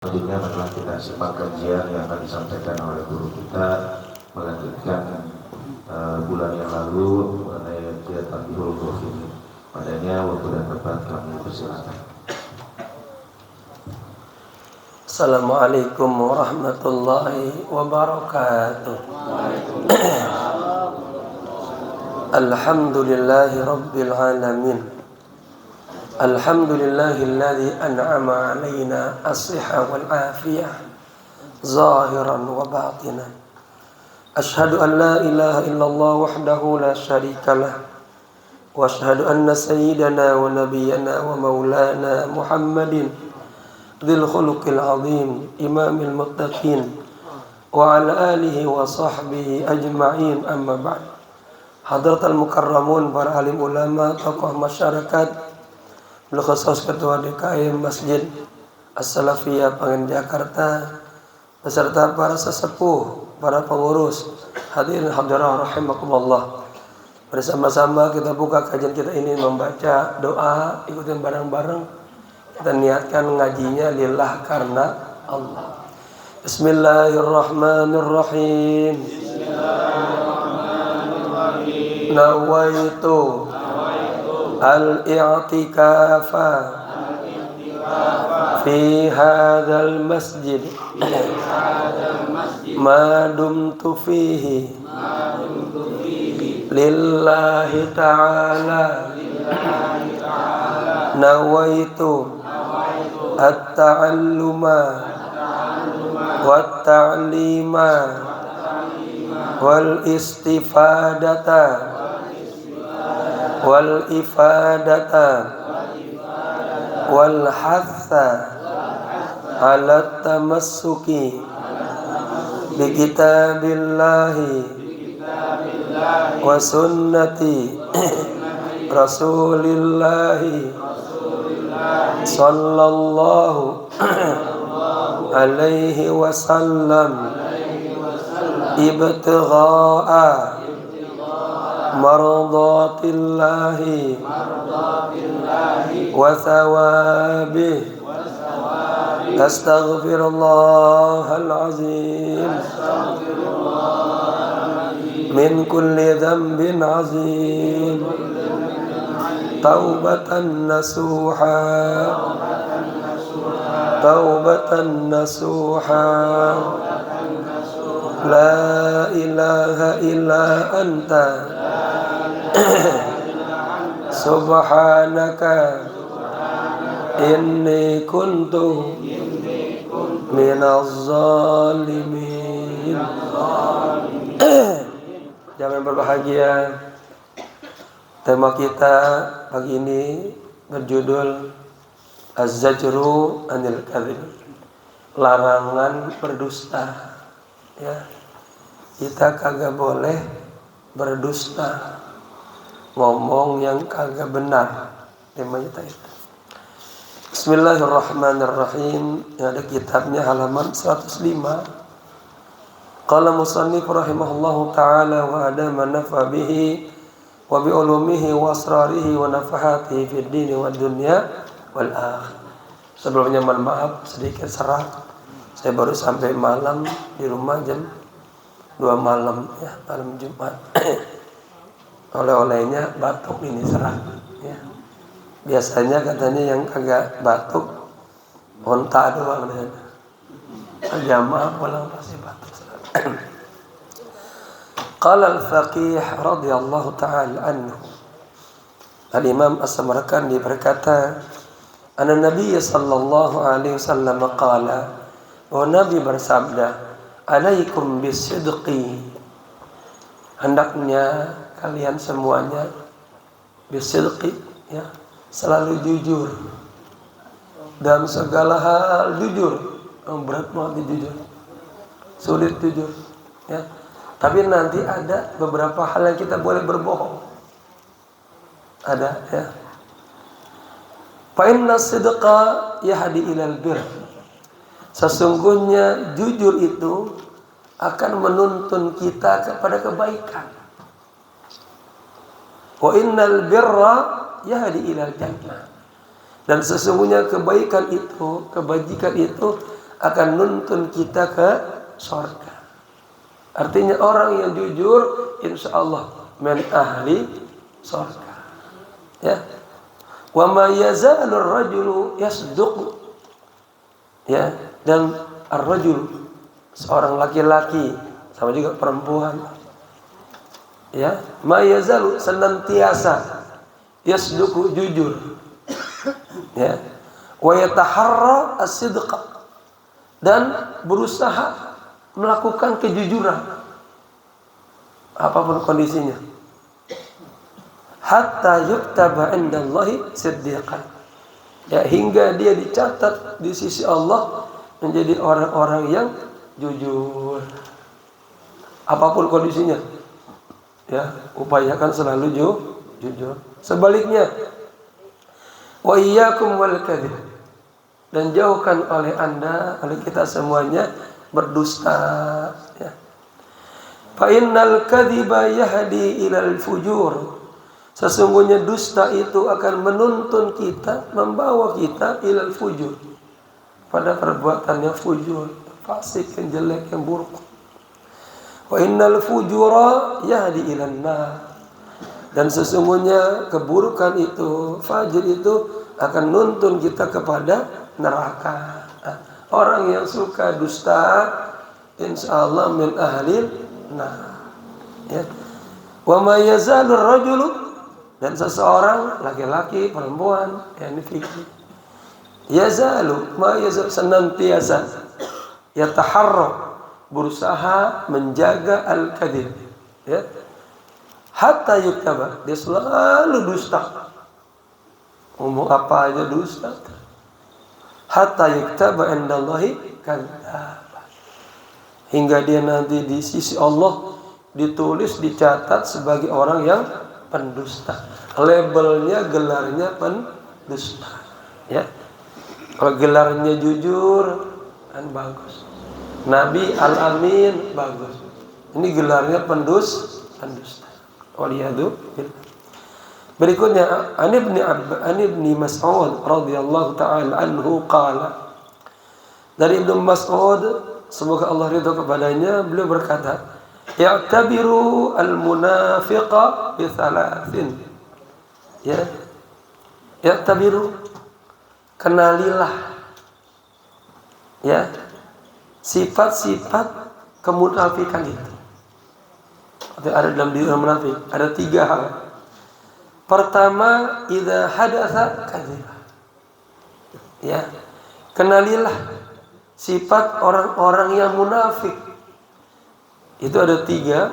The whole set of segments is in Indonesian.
Selanjutnya adalah kita simak kajian yang akan disampaikan oleh guru kita melanjutkan bulan yang lalu mengenai kegiatan Bihul ini. Padanya waktu dan tempat kami persilakan. Assalamualaikum warahmatullahi wabarakatuh. Alhamdulillahi rabbil alamin. Alhamdulillahilladzi an'ama alaina as-sihha wal afiyah zahiran wa batinan. Ashhadu an la ilaha illallah wahdahu la syarika lah. Wa ashhadu anna sayyidana wa nabiyyana wa maulana Muhammadin dzil khuluqil azim imamil muttaqin wa ala alihi wa sahbihi ajma'in, amma ba'd. Hadratal mukarramun, para alim ulama, tokoh masyarakat, khusus Ketua DKM Masjid As-Salafiyah Pangen Jakarta, beserta para sesepuh, para pengurus, hadirin hadirat rahimakumullah. Bersama-sama kita buka kajian kita ini membaca doa, ikutin bareng-bareng. Kita niatkan ngajinya lillah karena Allah. Bismillahirrahmanirrahim. Nawaitu al-i'tikafa fi hadzal masjid ma dumtu fihi lillahi ta'ala. Nawaitu at-ta'alluma wat-ta'lima wal istifadata wal ifadata wal hatha ala tamassuki bi kitabillahi wa sunnati rasulillahi sallallahu alaihi wasallam ibtigha'a mardatillahi wa thawabih. Astaghfirullahal azim min kulli dhanbin azim taubatan nasuha taubatan nasuha. La ilaha illa anta subhanaka inni kuntu minaz zalimin. Jangan berbahagia. Tema kita pagi ini berjudul Az-Zajru Anil Kadhib, larangan berdusta. Ya, kita kagak boleh berdusta, ngomong yang kagak benar. Temanya itu. Bismillahirrahmanirrahim. Yang ada kitabnya halaman 105. Qala musannif rahimahullahu ta'ala wa adama nafa bihi wa bi ulumihi wa asrarihi wa nafahatihi fid dini wad dunya wal akhir. Sebelumnya mohon maaf sedikit serak. Saya baru sampai malam di rumah jam 2 malam, ya, malam Jumat. Oleh-olehnya batuk ini serak, ya. Biasanya katanya yang kagak batuk onta doang deh. Jamaah pulang pasti batuk serak. Qala al-faqih radhiyallahu ta'ala anhu. Al-Imam As-Samarkandi berkata, anna Nabi sallallahu alaihi wasallam qala, bahwa Nabi bersabda, alaikum bisidqi, hendaknya kalian semuanya bisidqi, ya, selalu jujur dalam segala hal. Jujur, berat banget jujur, sulit jujur, ya. Tapi nanti ada beberapa hal yang kita boleh berbohong, ada, ya. Fa inna sidqa yahdi ilal birr, sesungguhnya jujur itu akan menuntun kita kepada kebaikan. Wa innal birra yahdi ilal jannah. Dan sesungguhnya kebaikan itu, kebajikan itu akan nuntun kita ke surga. Artinya orang yang jujur insya Allah min ahli surga. Ya. Wa ma yazalu ar-rajulu yasduq. Ya, dan ar-rajul seorang laki-laki sama juga perempuan. Ya, ma yazalu senantiasa yasduqu jujur. Ya. Wa yataharra as-sidqa dan berusaha melakukan kejujuran apapun kondisinya. Hatta yuktaba indallahi siddiqan. Ya, hingga dia dicatat di sisi Allah menjadi orang-orang yang jujur. Apapun kondisinya. Ya, upayakan selalu jujur. Sebaliknya, wa iyyakum wal kadzib. Dan jauhkan oleh Anda, oleh kita semuanya berdusta. Ya. Fa innal kadziba yahdi ilal fujur. Sesungguhnya dusta itu akan menuntun kita, membawa kita ilal fujur, pada perbuatan yang fujur, fasik, yang jelek, yang buruk. Wa innal fujura yahdi ilan nar. Dan sesungguhnya keburukan itu, fajir itu akan nuntun kita kepada neraka. Orang yang suka dusta insyaallah min ahlil nar. Ya. Wa ma yazalu ar-rajulu, dan seseorang laki-laki perempuan ini fikih yazalu ma yazal senantiasa yataharra berusaha menjaga al-kadzib, ya, hatta yuktaba, dia selalu dusta, ngomong apa aja dusta, hatta yuktaba indallahi kadzdzab, hingga dia nanti di sisi Allah ditulis, dicatat sebagai orang yang pendusta. Labelnya, gelarnya pendusta. Ya. Kalau gelarnya jujur kan bagus. Nabi Al-Amin bagus. Ini gelarnya pendusta. Waliyadu. Berikutnya An Ibni Mas'ud radhiyallahu taala anhu qala. Dari Ibnu Mas'ud, semoga Allah ridha kepadanya, beliau berkata, "I'tabiru al-munafiqa bi thalathin." Ya. I'tabiru, kenalilah, ya, sifat-sifat kemunafikan itu. Ada dalam diri orang munafik, ada 3 hal. Pertama, idza hadatsa kadziba. Ya. Kenalilah sifat orang-orang yang munafik. Itu ada 3.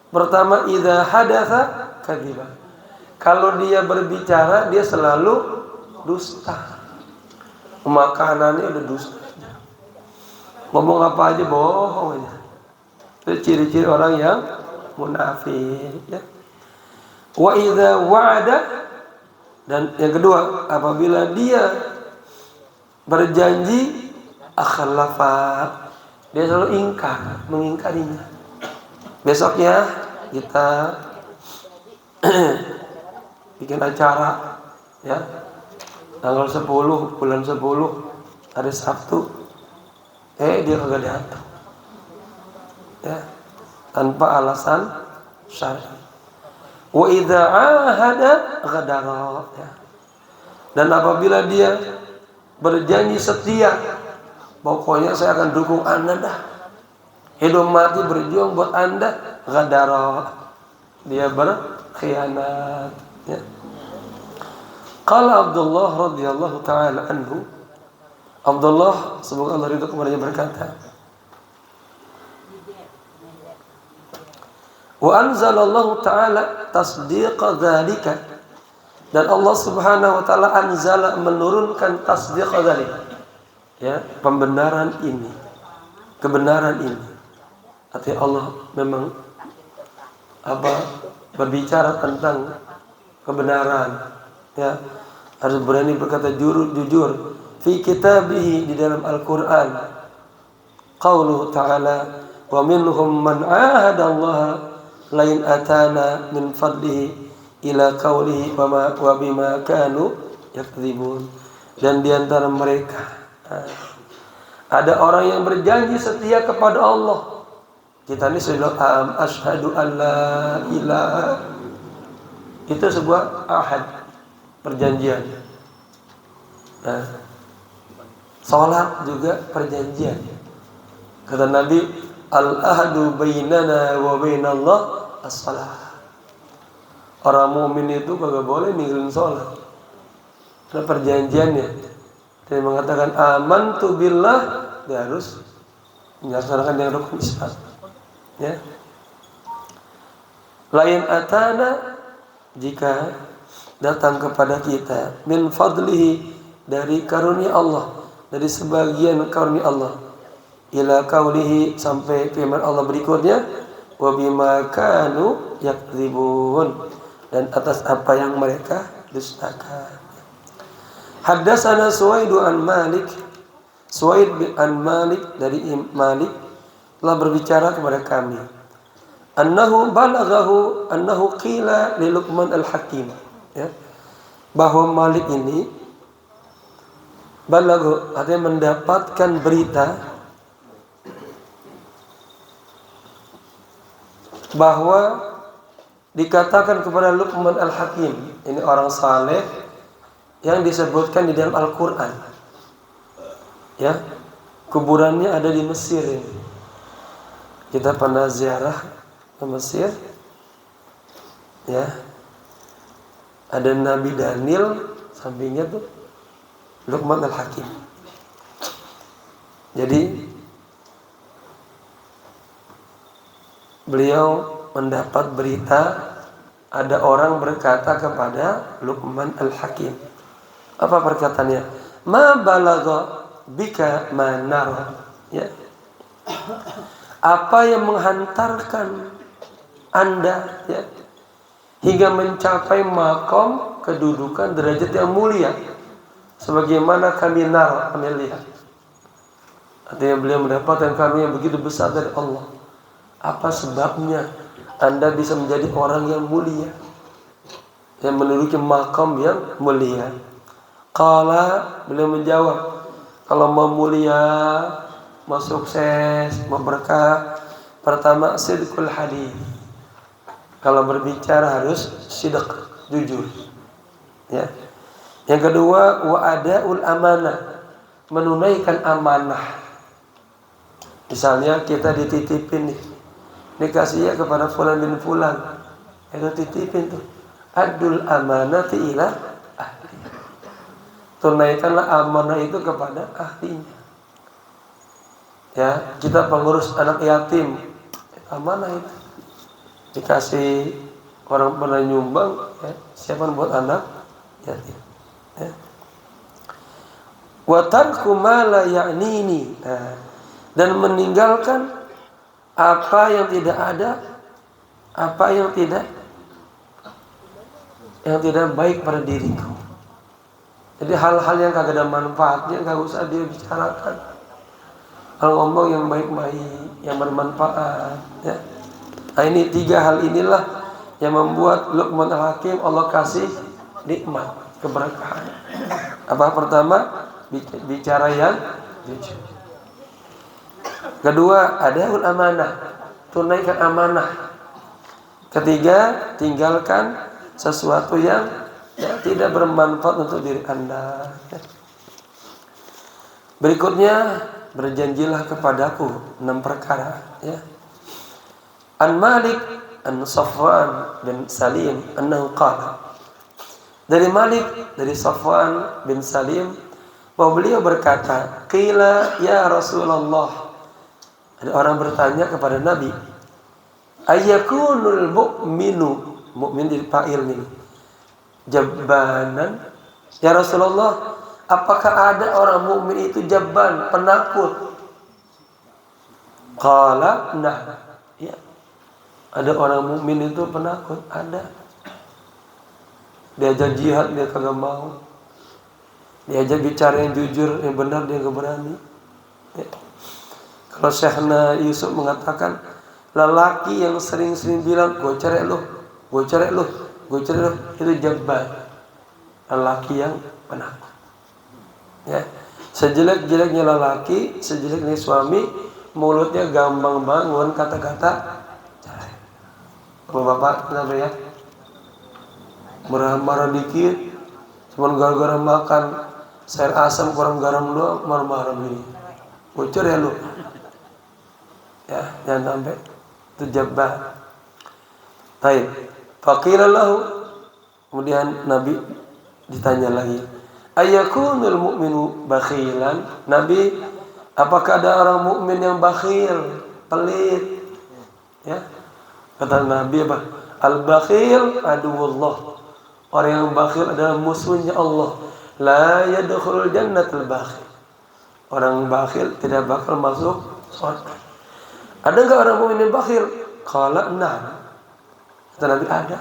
Pertama, idza hadatsa kadziba. Kalau dia berbicara, dia selalu dusta. Makanannya udah dusta. Ngomong apa aja bohong aja. Itu ciri-ciri orang yang munafik, ya. Wa idza wa'ada, dan yang kedua, apabila dia berjanji akhlafa, dia selalu ingkar, mengingkarinya. Besoknya kita bikin acara, ya, tanggal 10 bulan 10 hari Sabtu, dia kagak datang, ya, tanpa alasan syar'i. Wa idza ahada ghadara, ya. Dan apabila dia berjanji setia, pokoknya saya akan dukung Anda dah, hidup mati berjuang buat Anda, ghadara, dia berkhianat, ya. Qala Abdullah radhiyallahu taala anhu, Abdullah semoga Allah ridha kepadanya berkata, wa anzalallahu ta'ala tasdiqa dzalika, dan Allah Subhanahu wa taala anzala, menurunkan tasdiqa dzalika, ya, pembenaran ini, kebenaran ini. Artinya Allah memang berbicara tentang kebenaran, ya, harus berani berkata jujur fi kitabihi, di dalam Al-Qur'an. Qauluhu ta'ala, wa minhum man 'ahada Allah lain atana min fadlihi ila qaulihi wa bima kanu yakdzibun. Dan di antara mereka Ada orang yang berjanji setia kepada Allah. Kita ini sudah asyhadu an la ilaha. Itu sebuah ahad, perjanjian. Nah, salat juga perjanjian. Kata Nabi, al-ahdu bainana wa bainallah as-salah. Orang mukmin itu kagak boleh ninggalin salat. Ada perjanjiannya. Dia mengatakan amantu billah, dia harus melaksanakan yang rukun Islam. Ya. Lain atana, jika datang kepada kita min fadlihi, dari karunia Allah, dari sebagian karunia Allah, ila qaulihi, sampai firman Allah berikutnya, wa bima kanu yakdzibun, dan atas apa yang mereka dustakan. Haddatsana Suwaid an Malik, Suwaid bin an Malik dari Malik telah berbicara kepada kami, annahu balaghahu annahu qila li Luqman al-Hakim, ya, bahwa Malik ini balaghu, artinya mendapatkan berita bahwa dikatakan kepada Luqman al-Hakim, ini orang saleh yang disebutkan di dalam Al-Quran, ya, kuburannya ada di Mesir ini. Kita pernah ziarah ke Mesir, ya, ada Nabi Daniel, sampingnya tuh Luqman al-Hakim. Jadi beliau mendapat berita ada orang berkata kepada Luqman al-Hakim. Apa perkataannya? Ma balagha bika ma nara. Ya. Apa yang menghantarkan Anda, ya, hingga mencapai makom kedudukan derajat yang mulia sebagaimana kami nara, kami lihat. Artinya beliau mendapatkan karunia yang begitu besar dari Allah. Apa sebabnya Anda bisa menjadi orang yang mulia, yang menduduki makom yang mulia? Qala, beliau menjawab, kalau mau mulia, mau sukses, mau berkah, pertama sidqul hadis. Kalau berbicara harus sidq, jujur. Ya. Yang kedua, wa adaul amanah, menunaikan amanah. Misalnya kita dititipin nih, dikasihnya kepada fulan bin fulan, itu titipin tuh, adul amanati ila ahli. Tunaikanlah amanah itu kepada ahlinya. Ya, kita pengurus anak yatim, amanah itu. Dikasih orang pernah nyumbang, ya, siapa buat anak yatim. Ya. Wa tarku ma la ya'nini. Nah, dan meninggalkan apa yang tidak ada, apa yang tidak baik pada diriku. Jadi hal-hal yang kagak ada manfaatnya kagak usah dia bicarakan. Kalau ngomong yang baik-baik, yang bermanfaat, ya. Nah, ini 3 hal inilah yang membuat Luqman al-Hakim Allah kasih nikmat, keberkahan. Apa pertama? Bicara yang jujur. Kedua, adaul amanah, tunaikan amanah. Ketiga, tinggalkan sesuatu yang tidak bermanfaat untuk diri Anda. Berikutnya, berjanjilah kepadaku 6 perkara, ya. An Malik an Safwan bin Salim annahu qala, dari Malik dari Safwan bin Salim, bahwa beliau berkata, qila ya Rasulullah, ada orang bertanya kepada Nabi, ayyakunul mu'minu, mukmin di fa'il ini, jabbanan, ya Rasulullah, apakah ada orang mukmin itu jabban, penakut? Qala nah, ya, ada orang mukmin itu penakut, ada. Diajak jihad dia kagak mau, diajak bicara yang jujur, yang benar dia gak berani, ya. Kalau Syekhna Yusuf mengatakan, lelaki yang sering-sering bilang gue cerai lu, gue cerai lu, gue cerai lu, itu jabban, lelaki yang penakut, ya. Sejelek-jeleknya lelaki, sejeleknya suami, mulutnya gampang bangun kata-kata jelek. Bapak kenapa ya? Marah-marah dikit, cuman gara-gara makan sayur asam kurang garam doang, marah-marah begini. Bocor ya lu. Ya, jangan sampai itu jabah. Baik. Faqila lahu, kemudian Nabi ditanya lagi, ayakunul mu'minu bakhilan? Nabi, apakah ada orang mukmin yang bakhil, pelit? Ya. Kata Nabi apa? Al-bakhil aduwullah. Orang yang bakhil adalah musuhnya Allah. La yadkhulul jannatul bakhil. Orang bakhil tidak bakal masuk surga. Ada enggak orang mukmin yang bakhil? Qala na'am. Kata Nabi ada.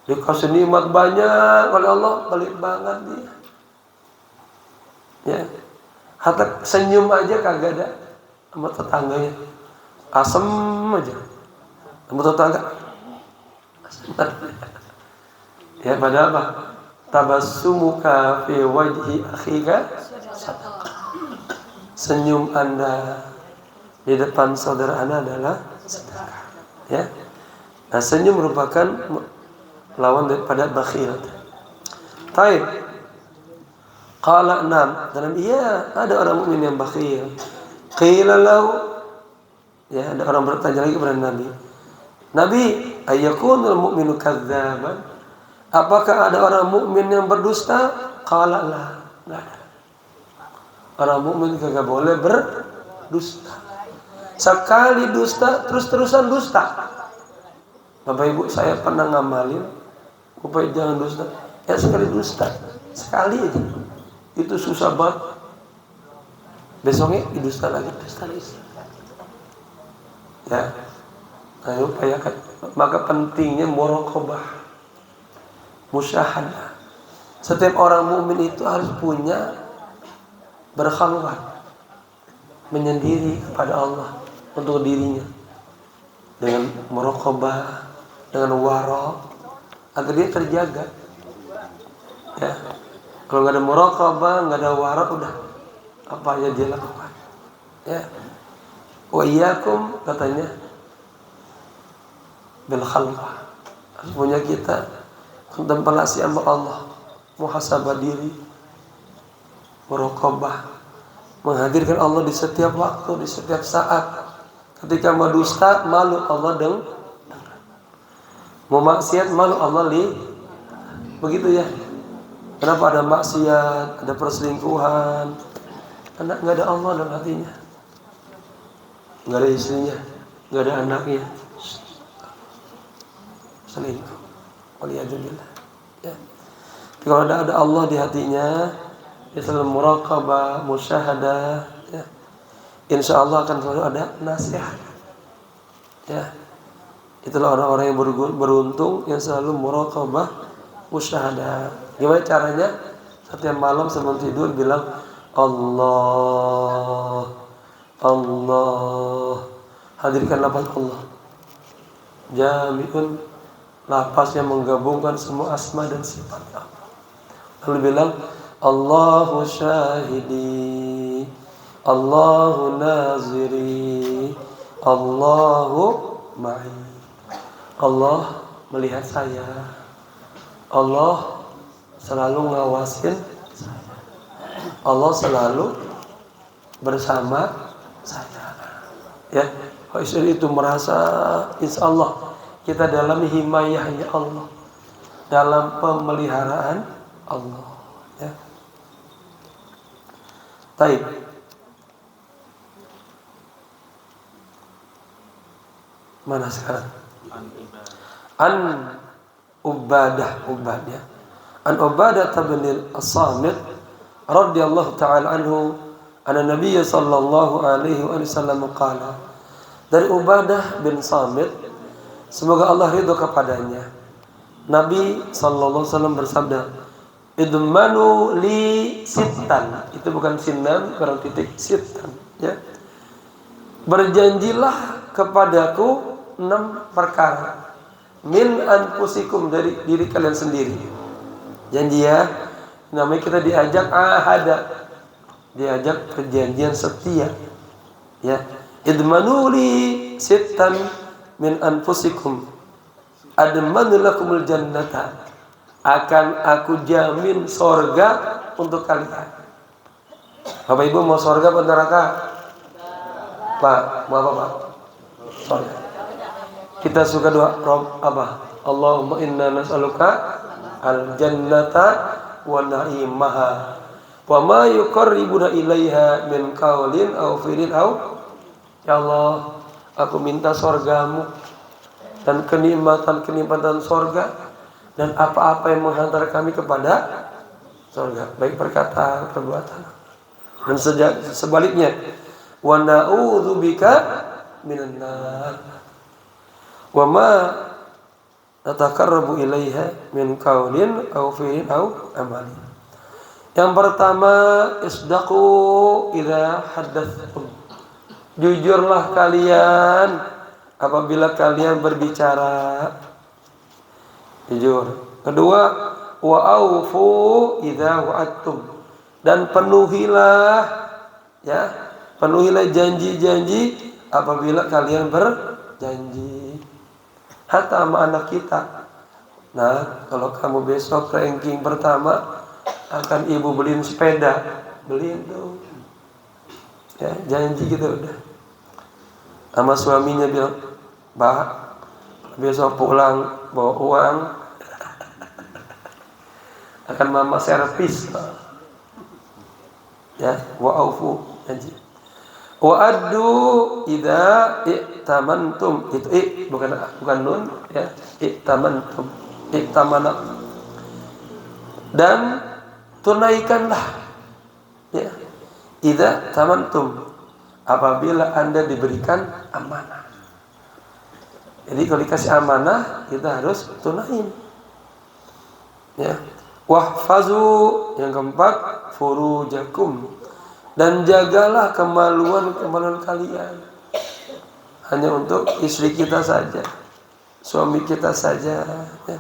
Dikasih nikmat banyak oleh Allah, pelit banget dia. Ya. Hatta senyum aja kagak ada sama tetangganya. Asem aja. Sama tetangga. Asem. Ya, pada apa? Tabassumuka fi wajhi akhika sadaqah. Senyum Anda di depan saudara Anda adalah sedekah. Ya. Nah, senyum merupakan lawan daripada bakhil. Taib. Qala na'am. Dan iya, ada orang mukmin yang bakhil. Qila lahu, ya, ada orang bertanya lagi kepada Nabi. Nabi, ayyakunul mu'minu kadzaban? Apakah ada orang mukmin yang berdusta? Qala la. Enggak ada. Orang mukmin kagak boleh berdusta. Sekali dusta, terus-terusan dusta. Bapak Ibu, saya pernah ngamalin supaya jangan dusta. Ya sekali dusta, sekali aja. Itu susah banget. Besoknya didusta lagi, dusta lagi. Ya, ayo upayakan. Maka pentingnya muraqabah, musyahadah. Setiap orang mukmin itu harus punya berkhalwat, menyendiri kepada Allah untuk dirinya dengan muraqabah, dengan wara, agar dia terjaga. Ya, kalau nggak ada muraqabah, nggak ada wara, udah apa aja dia lakukan. Ya, wa iyyakum katanya bil khalwah, harus punya kita kontemplasi sama Allah, muhasabah diri, muraqabah, menghadirkan Allah di setiap waktu, di setiap saat. Ketika mau dusta, malu Allah dengar. Mau maksiat, malu Allah begitu ya. Kenapa ada maksiat, ada perselingkuhan? Karena nggak ada Allah dalam hatinya, nggak ada istrinya, nggak ada anaknya, selingkuh. Waliyadzubillah. Ya. Kalau ada Allah di hatinya, dia selalu muraqabah, musyahadah. Ya. Insya Allah akan selalu ada nasihat. Ya, itulah orang-orang yang beruntung yang selalu muraqabah, musyahadah. Gimana caranya? Setiap malam sebelum tidur bilang Allah, Allah. Hadirkan lafaz Allah. Jami'un, lafaz yang menggabungkan semua asma dan sifat Allah. Lalu bilang Allahu syahidi, Allahu naziri, Allahu ma'i. Allah melihat saya, Allah selalu ngawasin saya, Allah selalu bersama saya. Ya, kalau istri itu merasa insya Allah kita dalam himayahnya Allah, dalam pemeliharaan Allah. Ya. Baik. Mana sekarang? An Ubadah ya. An Ubadah bin As-Samit radhiyallahu ta'ala anhu anna Nabiy sallallahu alaihi wasallam qala. Dari Ubadah bin Samit, semoga Allah ridho kepadanya, Nabi sallallahu alaihi wasallam bersabda, idmanu li sittan. Itu bukan sinan, kurang titik, sittan, ya. Berjanjilah kepadaku 6 perkara. Min anfusikum, dari diri kalian sendiri. Janji ya. Namanya kita diajak ahada. diajak perjanjian setia. Ya, idmanuli sittan min anfusikum admanu lakumul jannata, akan aku jamin sorga untuk kalian. Bapak Ibu mau sorga atau neraka? Pak, mau apa Pak? Sorga. Kita suka doa Rob apa? Allahumma inna nas'aluka al jannata wa na'imaha wa ma yuqarribuna ilaiha min qaulin aw fi'lin aw. Ya Allah, aku minta sorgamu dan kenikmatan sorga dan apa-apa yang menghantar kami kepada sorga, baik perkataan, perbuatan. Dan sebaliknya, wa na'udzubika minan nar wa ma nataqarrabu ilaiha min qaulin aw fi'lin aw amalin. Yang pertama, isdaqu idza haddatstum. Jujurlah kalian apabila kalian berbicara. Jujur. Kedua, wa aufu idza wa'adtum. Dan penuhilah janji-janji apabila kalian berjanji. Hatta sama anak kita. Nah, kalau kamu besok ranking pertama akan ibu beliin sepeda, beliin tuh. Ya, janji gitu udah. Sama suaminya bilang, "Mbak, besok pulang bawa uang, akan mama servis." Ya, wa aufu janji. Wa addu idza i'tamantum. Itu bukan nun ya, i'tamantum. I'tamana. Dan tunaikanlah ya. Idza tamantum, apabila Anda diberikan amanah. Jadi kalau dikasih amanah, kita harus tunain. Ya. Wahfazu, yang keempat, furujakum, dan jagalah kemaluan kalian. Hanya untuk istri kita saja, suami kita saja. Ya.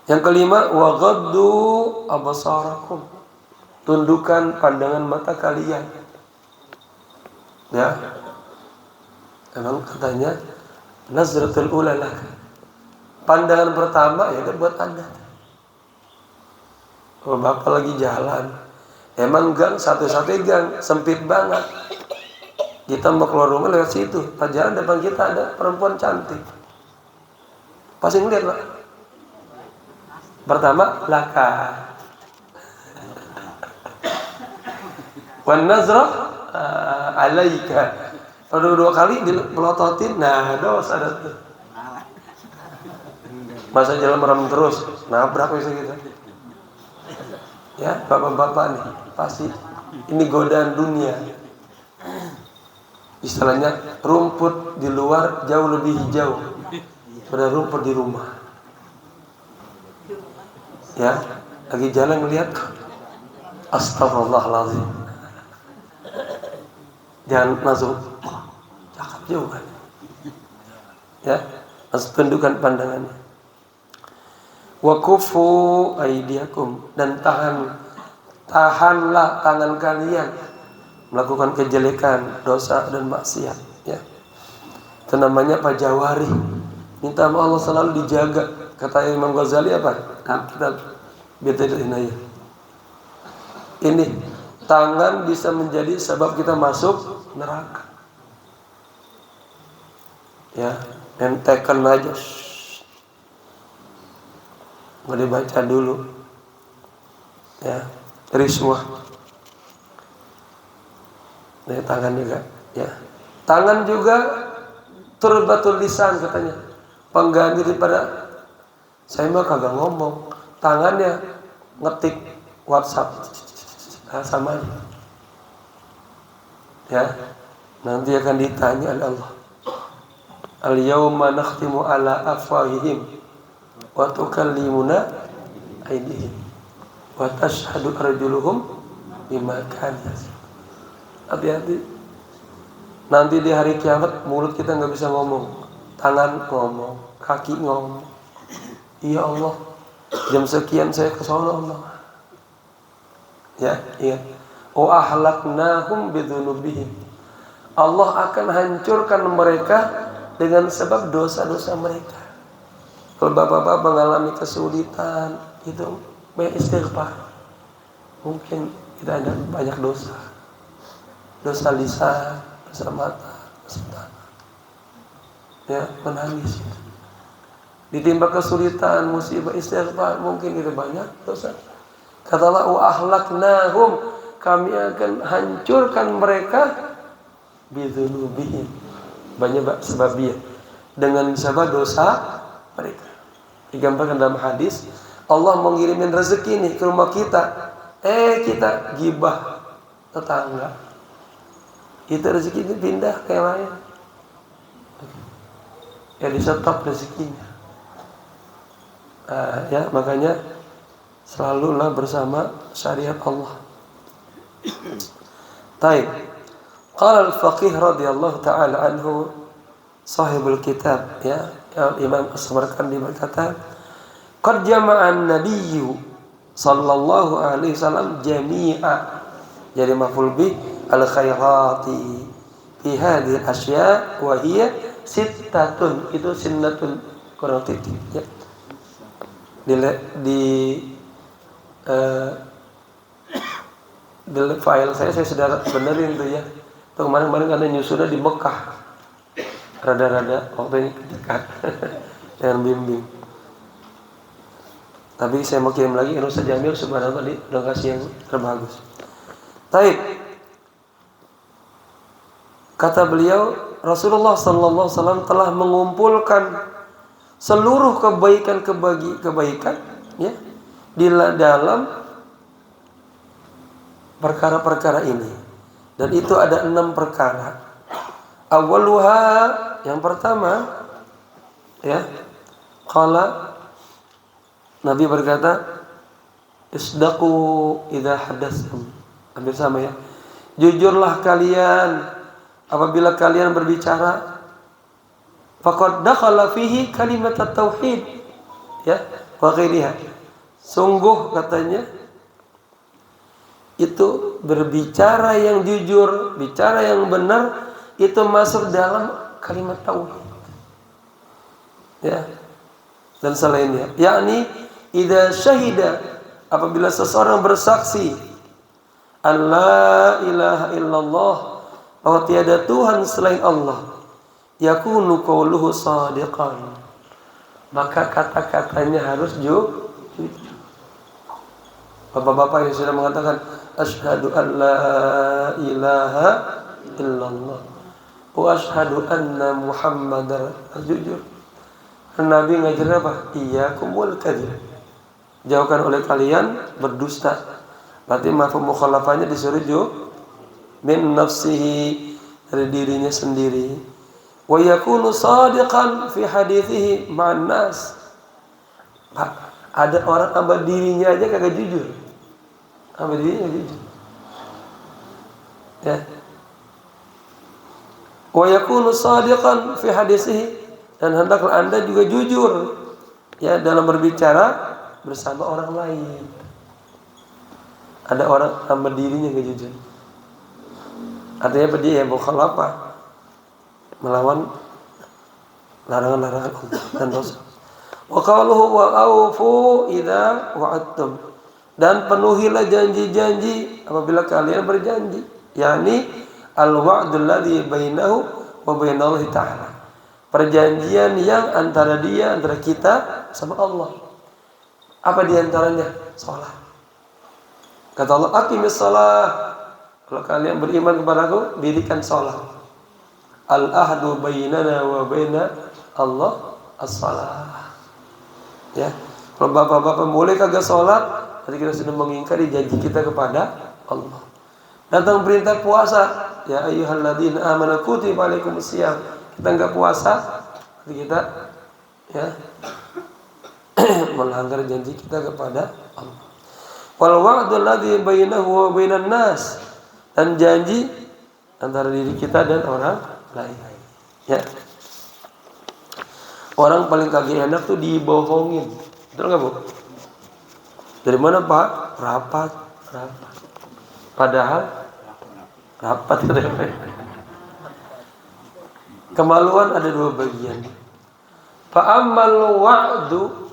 Yang kelima, waghaddu absarakum, tundukkan pandangan mata kalian. Ya, emang katanya nazratul ula lak, pandangan pertama ya kan buat Anda. Kalau bapak lagi jalan, emang gang satu-satunya gang sempit banget. Kita mau keluar rumah lewat situ, pas jalan depan kita ada perempuan cantik, pasti ngeliat lah. Pertama laka, wan nazrah alaika. Kalau dua kali dipelototin, nah dosa ada tuh. Masa jalan merem terus, nabrak bisa kita. Ya, bapak-bapak nih, pasti ini godaan dunia. Istilahnya rumput di luar jauh lebih hijau pada rumput di rumah. Ya, lagi jalan ngelihat, astagfirullahaladzim. Jangan langsung cakep juga. Ya, harus tundukkan pandangannya. Wa kufu aydiakum, dan tahanlah tangan kalian melakukan kejelekan, dosa dan maksiat. Ya, itu namanya pajawari. Minta sama Allah selalu dijaga. Kata Imam Ghazali apa? Kita Bid'ah Inayah. Ini tangan bisa menjadi sebab kita masuk neraka. Ya, entekan aja. Nggak dibaca dulu. Ya, riswah. Nah, tangan juga. Ya, tangan juga turbatul lisan katanya. Pengganti daripada saya mah kagak ngomong. Tangannya ngetik WhatsApp. Nah, sama aja. Ya, nanti akan ditanya oleh Allah. Al-yawma nakhtimu ala afwahihim wa tukallimuna aydihim wa tashhadu arjuluhum bima kanu. Hati-hati. Nanti di hari kiamat mulut kita nggak bisa ngomong, tangan ngomong, kaki ngomong. Ya Allah, jam sekian saya ke sono Allah. Ya, ingat. wa ahlaknahum bidzunubihim. Allah akan hancurkan mereka dengan sebab dosa-dosa mereka. Kalau bapak-bapak mengalami kesulitan, itu banyak istighfar. Mungkin kita ada banyak dosa. Dosa lisan, dosa mata, dosa tangan. Ya, menangis. Ditimpa kesulitan, musibah, istighfar, mungkin kita banyak dosa. Kata Allah, wa ahlaknahum, kami akan hancurkan mereka bidzunubihim. Banyak sebabnya. Dengan sebab dosa mereka. Digambarkan dalam hadis, Allah mengirimin rezeki nih ke rumah kita. Kita gibah tetangga. Itu rezeki ini pindah ke yang lain. Ya di-stop rezekinya. Ya, makanya selalulah bersama syariat Allah. Taib. Qala al-faqih radhiyallahu ta'ala anhu, sahibul kitab, ya, Imam As-Samarqandi berkata, qad jama'an nabiyyu sallallahu alaihi wasallam jami'a, jadi maf'ul bih al-khairati fi hadhihi al-asya' wa hiya sittatun, itu sinnatun kurang titik, ya. Di file saya sudah benerin tuh, ya. Tuh kemarin-kemarin karena nyusunnya di Mekah, rada-rada waktu ini dekat dengan bimbing. Tapi saya mau kirim lagi, Ustaz Jamil subhanallah tadi udah kasih yang terbagus. Taib. Kata beliau, Rasulullah sallallahu alaihi wasallam telah mengumpulkan seluruh kebaikan, ya, di dalam perkara-perkara ini. Dan itu ada 6 perkara. Awaluha, yang pertama, ya, qala, Nabi berkata, isdaqu idza hadatstum. Hampir sama, ya. Jujurlah kalian apabila kalian berbicara. Faqad dakhala fihi kalimat at-tauhid, ya, wa ghairiha. Sungguh katanya itu berbicara yang jujur, bicara yang benar, itu masuk dalam kalimat tauhid, ya, dan selainnya. Yakni idza syahida, apabila seseorang bersaksi Allah ilaha illallah, bahwa tiada Tuhan selain Allah, yakunu qauluhu shadiqan, maka kata-katanya harus jujur. Bapak-bapak yang sudah mengatakan asyhadu an la ilaha illallah wa asyhadu anna muhammadar, jujur. Nabi ngajar apa? Iyyakum wal kadzib, jauhkan oleh kalian berdusta. Berarti mafhum mukhalafahnya disuruh min nafsihi, dari dirinya sendiri. Wa yakunu shadiqan fi hadithihi ma'an nas. Ada orang sama dirinya aja kagak jujur. Sama dirinya jujur. Ya. Wa yakunu shadiqan fi hadithihi, dan hendaklah Anda juga jujur, ya, dalam berbicara bersama orang lain. Ada orang sama dirinya enggak jujur. Artinya apa? Dia yang mukhalafah, melawan larangan-larangan Allah dan Rasul. Wa qawluhu wa aufu idza wa'adtum, dan penuhilah janji-janji apabila kalian berjanji, yakni al-wa'dul ladzi bainahu wa bainallahi ta'ala, perjanjian yang antara kita sama Allah. Apa diantaranya? Salat. Kata Allah, aqimis shalah, kalau kalian beriman kepadaku, dirikan salat. Al-ahdu bainana wa baina Allah as-salah. Ya, kalau bapak-bapak boleh kagak sholat, berarti kita sudah mengingkari janji kita kepada Allah. Datang perintah puasa, ya ayyuhalladzina amanu kutiba alaikumusiyam. Kita enggak puasa, berarti kita, ya, melanggar janji kita kepada Allah. Wal wa'dul ladzi bainahu wa bainan nas, dan janji antara diri kita dan orang lain. Ya. Orang paling kagak enak tuh dibohongin. Betul enggak, Bu? Dari mana, Pak? Rapat. Padahal rapat. Kemaluan ada dua bagian. Fa'ammal wa'du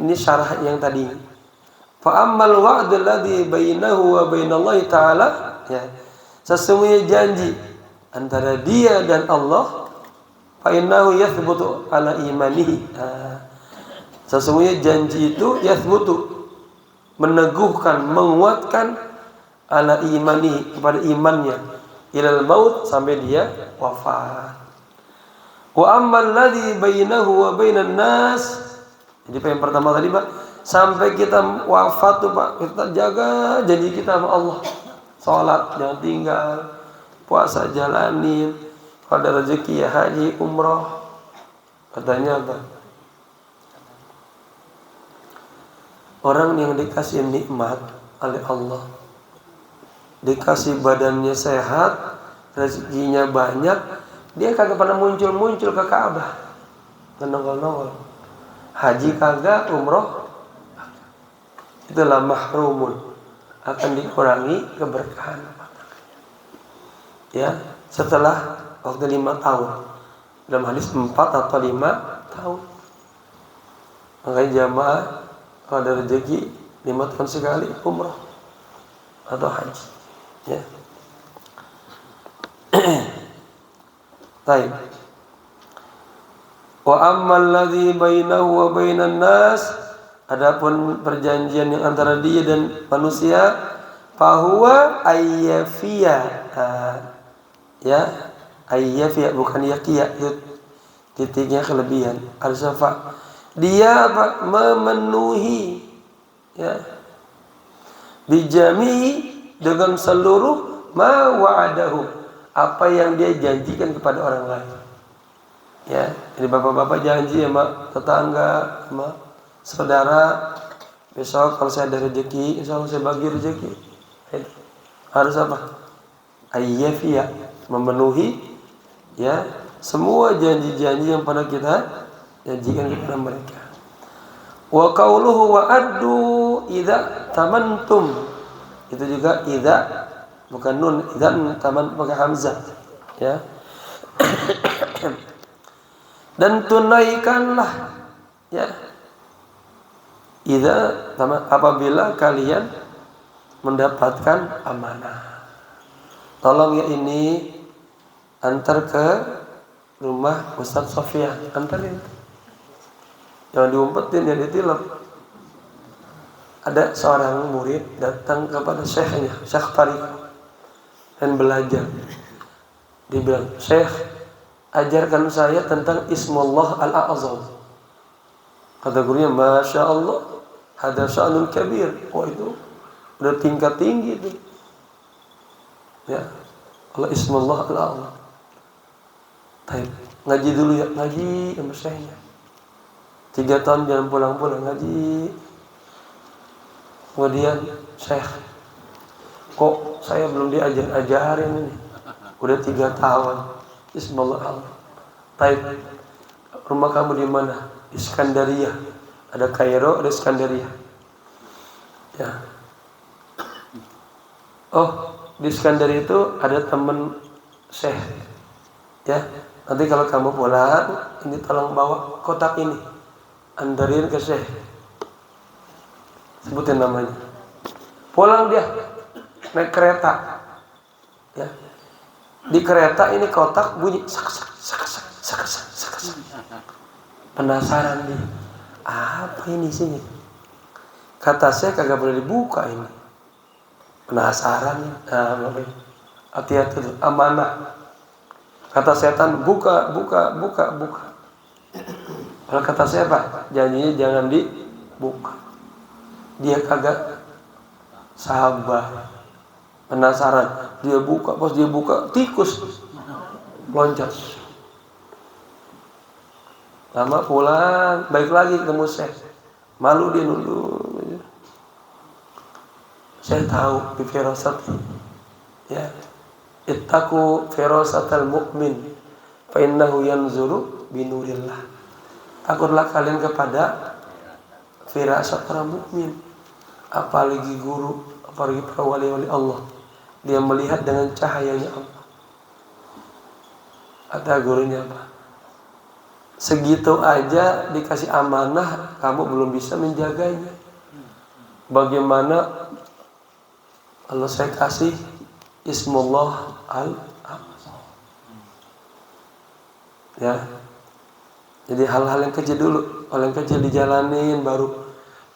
ini syarah yang tadi. Fa'ammal wa'du alladhi bainahu wa bainallahi ta'ala, ya. Sesungguhnya janji antara dia dan Allah, fa'innahu yathbutu ala imanihi. Sesungguhnya janji itu yathbutu, meneguhkan, menguatkan, ala imani, kepada imannya, ilal maut, sampai dia wafat. Wa ammal ladzi bainahu wa bainan nas, jadi yang pertama tadi Pak, sampai kita wafat tuh Pak, kita jaga janji kita sama Allah. Salat jangan tinggal, puasa jalanin, kalau ada rezeki ya haji, umroh. Katanya apa? Orang yang dikasih nikmat oleh Allah, dikasih badannya sehat, rezekinya banyak, dia kagak pernah muncul-muncul ke Ka'bah, nongol-nongol. Haji kagak, umroh, itulah mahrumun, akan dikurangi keberkahan. Ya, setelah waktu 5 tahun, dalam hadis 4 atau 5 tahun. Makanya jamaah kalau ada rezeki 5 tahun sekali umroh atau haji, ya. Baik. Wa ammal ladzi bainahu wa bainan nas, adapun perjanjian yang antara dia dan manusia, fahuwa ayyafiya. Ya, ayyafiya bukan yaqiya, titiknya kelebihan. Al-safa, dia apa? Memenuhi, ya, bijami, dengan seluruh ma wa'adahu, apa yang dia janjikan kepada orang lain. Ya, jadi bapak-bapak janji sama tetangga, sama saudara, besok kalau saya ada rezeki, insya Allah saya bagi rezeki. Harus apa? Ayyafiya, memenuhi, ya, semua janji-janji yang pernah kita janjikan kepada mereka. Wa qauluhu wa addu idza tamantum, itu juga idza, bukan nun, idza taman pakai hamzah, ya. Dan tunaikanlah, ya, idza taman, apabila kalian mendapatkan amanah. Tolong ya ini antar ke rumah Ustaz Sofia, antarin. Jangan diumpetin, yang ditilap. Ada seorang murid datang kepada syekhnya, Syekh Tariq, dan belajar. Dia bilang, Syekh, ajarkan saya tentang Ismullah Al-A'zam. Kata gurunya, Masya Allah, hada sya'nun kabir. Oh, itu udah tingkat tinggi itu. Ya, Allah Ismullah Al-A'zam. Baik, ngaji dulu ya, ngaji sama syekhnya. 3 tahun jangan pulang-pulang ngaji. Kemudian, Syekh, kok saya belum diajarin ini? Udah 3 tahun. Bismillah. Baik, rumah kamu di mana? Iskandaria. Ada Kairo, ada Iskandaria. Ya. Oh, di Iskandaria itu ada teman Syekh. Ya, nanti kalau kamu pulang, ini tolong bawa kotak ini, antarin ke Syekh. Sebutin namanya. Pulang dia naik kereta, ya. Di kereta ini kotak bunyi sak sak sak sak sak sak sak sak. Penasaran dia, apa ini sini? Kata saya kagak boleh dibuka ini. Penasaran, hati-hati tuh, amanah. Kata setan, buka. Kalau kata saya Pak, janjinya jangan dibuka. Dia kagak sabar, penasaran, dia buka, pas dia buka tikus loncat. Lama pulang, balik lagi ketemu Syekh, malu dia nunduk. Saya tahu di firasat, ya, ittaqu firasatal mu'min fa innahu yanzuru binurillah. Takutlah kalian kepada firasat orang mukmin, apalagi guru, apalagi para wali-wali Allah, dia melihat dengan cahayanya Allah. Kata gurunya apa? Segitu aja dikasih amanah, kamu belum bisa menjaganya. Bagaimana kalau saya kasih Ismullah Al-A'zam, ya. Jadi hal-hal yang kecil dulu, hal yang kecil dijalanin, baru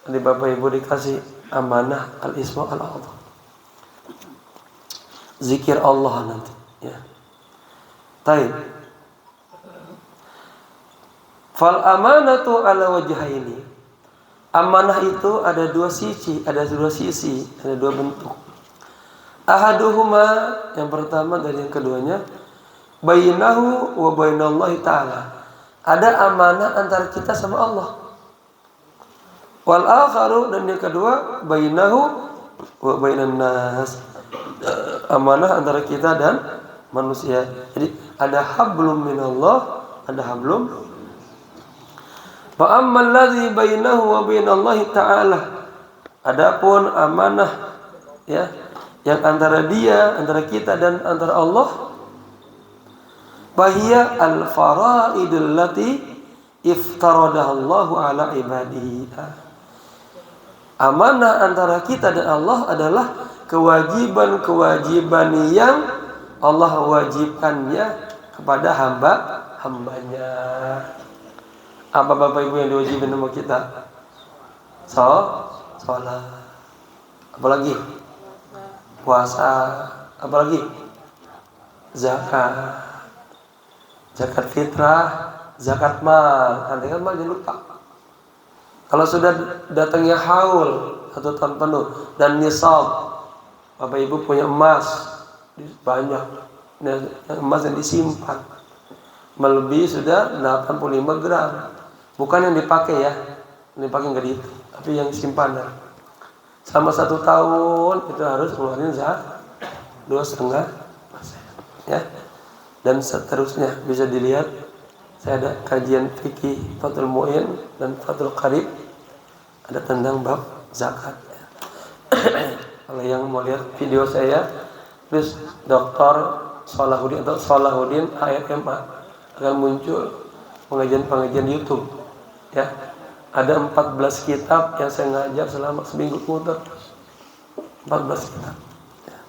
nanti Bapak Ibu dikasih amanah Al-Isma Al-A'zam, zikir Allah nanti, ya. Taib. Fal amanatu ala wajhaini. Amanah itu ada dua sisi, ada dua bentuk. Ahaduhuma, yang pertama dan yang keduanya, bainahu wa bainallahi ta'ala. Ada amanah antara kita sama Allah. Wal akharu, dan yang kedua, bainahu wa bainan nas. Amanah antara kita dan manusia. Jadi ada hablum minallah, ada hablum. Fa ammal ladzi bainahu wa bainallahi ta'ala. Adapun amanah, ya, yang antara kita dan antara Allah, fahiya al-fara'idul lati iftaradahallahu ala ibadihi. Amanah antara kita dan Allah adalah kewajiban-kewajiban yang Allah wajibkannya kepada hamba-hambanya. Apa Bapak Ibu yang diwajibkan sama kita? Sholat. Apalagi? Puasa. Apalagi? Zakat. Zakat fitrah, zakat mal. Nanti kan mal jangan lupa. Kalau sudah datangnya haul 1 tahun penuh dan nisab, Bapak Ibu punya emas banyak, emas yang disimpan melebihi sudah 85 gram. Bukan yang dipakai ya, yang dipakai nggak itu, tapi yang simpanan. Selama 1 tahun itu harus keluarin zakat 2,5%, ya. Dan seterusnya bisa dilihat. Saya ada kajian fikih Fathul Mu'in dan Fathul Qarib, ada tentang bab zakat. Kalau yang mau lihat video saya, terus Dr. Salahuddin atau Salahuddin HMA, akan muncul pengajian YouTube, ya. Ada 14 kitab yang saya ngajar selama seminggu muter, 14 kitab, ya.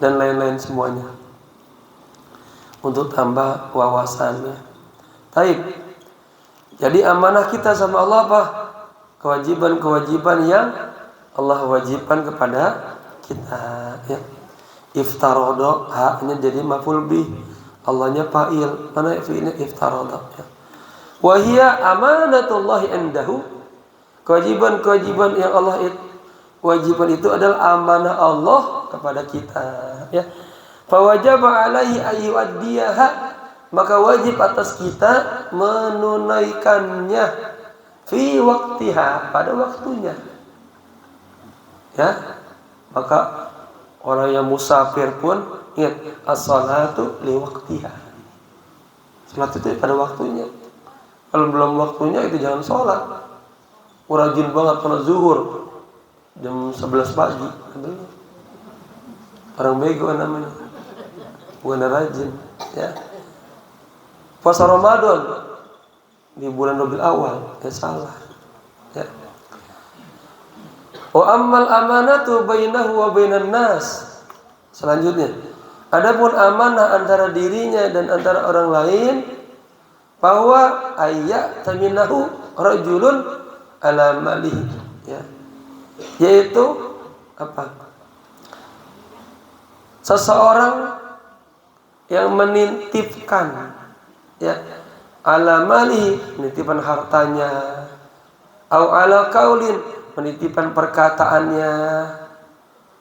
Dan lain-lain semuanya untuk tambah wawasannya. Taib. Jadi amanah kita sama Allah apa? Kewajiban-kewajiban yang Allah wajibkan kepada kita, ya. Iftarodo, haknya jadi maf'ul bih, Allahnya fa'il. Mana itu ini iftarodo, ya. Wahia amanatullahi indahu. Kewajiban-kewajiban yang Allah wajibkan itu adalah amanah Allah kepada kita, ya. Fawajaba alaihi ayyuaddiyaha, maka wajib atas kita menunaikannya fi waktiha, pada waktunya, ya. Maka orang yang musafir pun ingat as-salatu li waktiha. Salat itu pada waktunya. Kalau belum waktunya itu jangan sholat. Rajin banget karena zuhur jam 11 pagi. Orang bego namanya, bukan rajin, ya. Puasa Ramadan di bulan Rabiul Awal, ya salah, ya. Wa ammal amanatu bainahu wa bainan nas. Selanjutnya, adapun amanah antara dirinya dan antara orang lain, bahwa ayat taminahu rajulun ala malihi, ya. Yaitu apa? Seseorang yang menitipkan, ya, ala malihi, menitipkan hartanya, au ala kaulin, menitipkan perkataannya.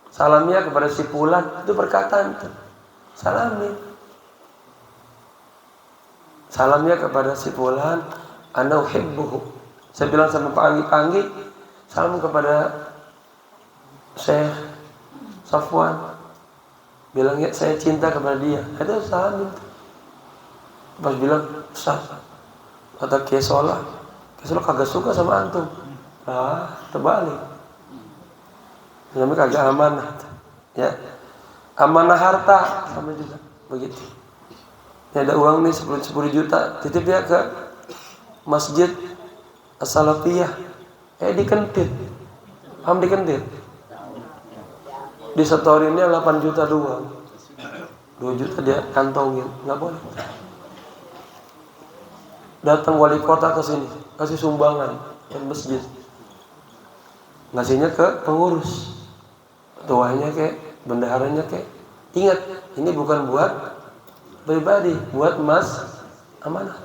Salamnya kepada si fulan, itu perkataan itu. Salamnya kepada si fulan, ana uhibbuhu. Saya bilang sama Pak Anggi, salam kepada Syekh Safwan, bilangnya saya cinta kepada dia. Itu salam itu. Pas bilang, Ustaz, kata Kesola kagak suka sama antum. Terbalik. namanya kagak amanah, ya. Amanah harta sama juga begitu. Ya, ada uang nih 10 juta, titip ya ke masjid As-Salafiyah, dikentit, paham dikentit, disetorinnya 8 juta doang, 2 juta dia kantongin, nggak boleh. Datang wali kota ke sini, kasih sumbangan ke masjid, ngasihnya ke pengurus, tuanya kayak bendaharanya kayak, ingat ini bukan buat pribadi, buat mas amanah.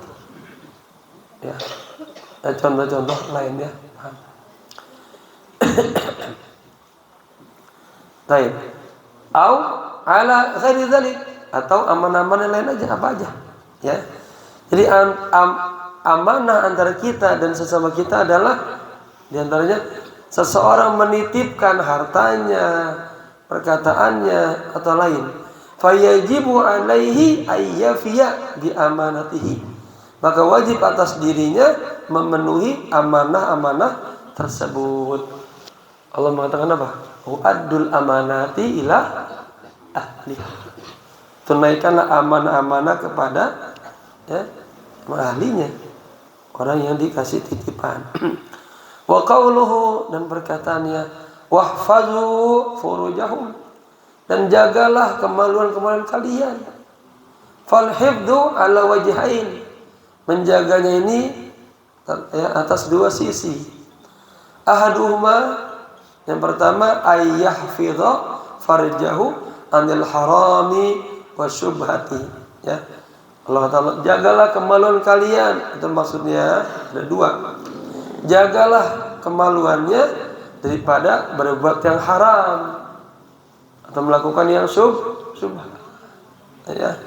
Ya, contoh-contoh lainnya. Baik. Au ala ghairi dzalik, atau amanah-amanah lain aja, apa aja. Ya. Jadi amanah antara kita dan sesama kita adalah diantaranya seseorang menitipkan hartanya, perkataannya atau lain. Fayajibu alaihi ayyafiya bi amanatihi. Maka wajib atas dirinya memenuhi amanah-amanah tersebut. Allah mengatakan apa? U'addul amanati ila ahliha. Tunaikanlah amanah-amanah kepada ahlinya, orang yang dikasih titipan. Wa qauluhu, dan perkataannya, wahfazu furujahum, dan jagalah kemaluan-kemaluan kalian. Fal hifdzu ala wajhain, menjaganya ini atas dua sisi. Ahaduhuma, yang pertama, ayyahfidha farjahu anil harami wasyubhati, ya. Allah Ta'ala, jagalah kemaluan kalian, itu maksudnya ada dua. Jagalah kemaluannya daripada berbuat yang haram atau melakukan yang syubhat, ya.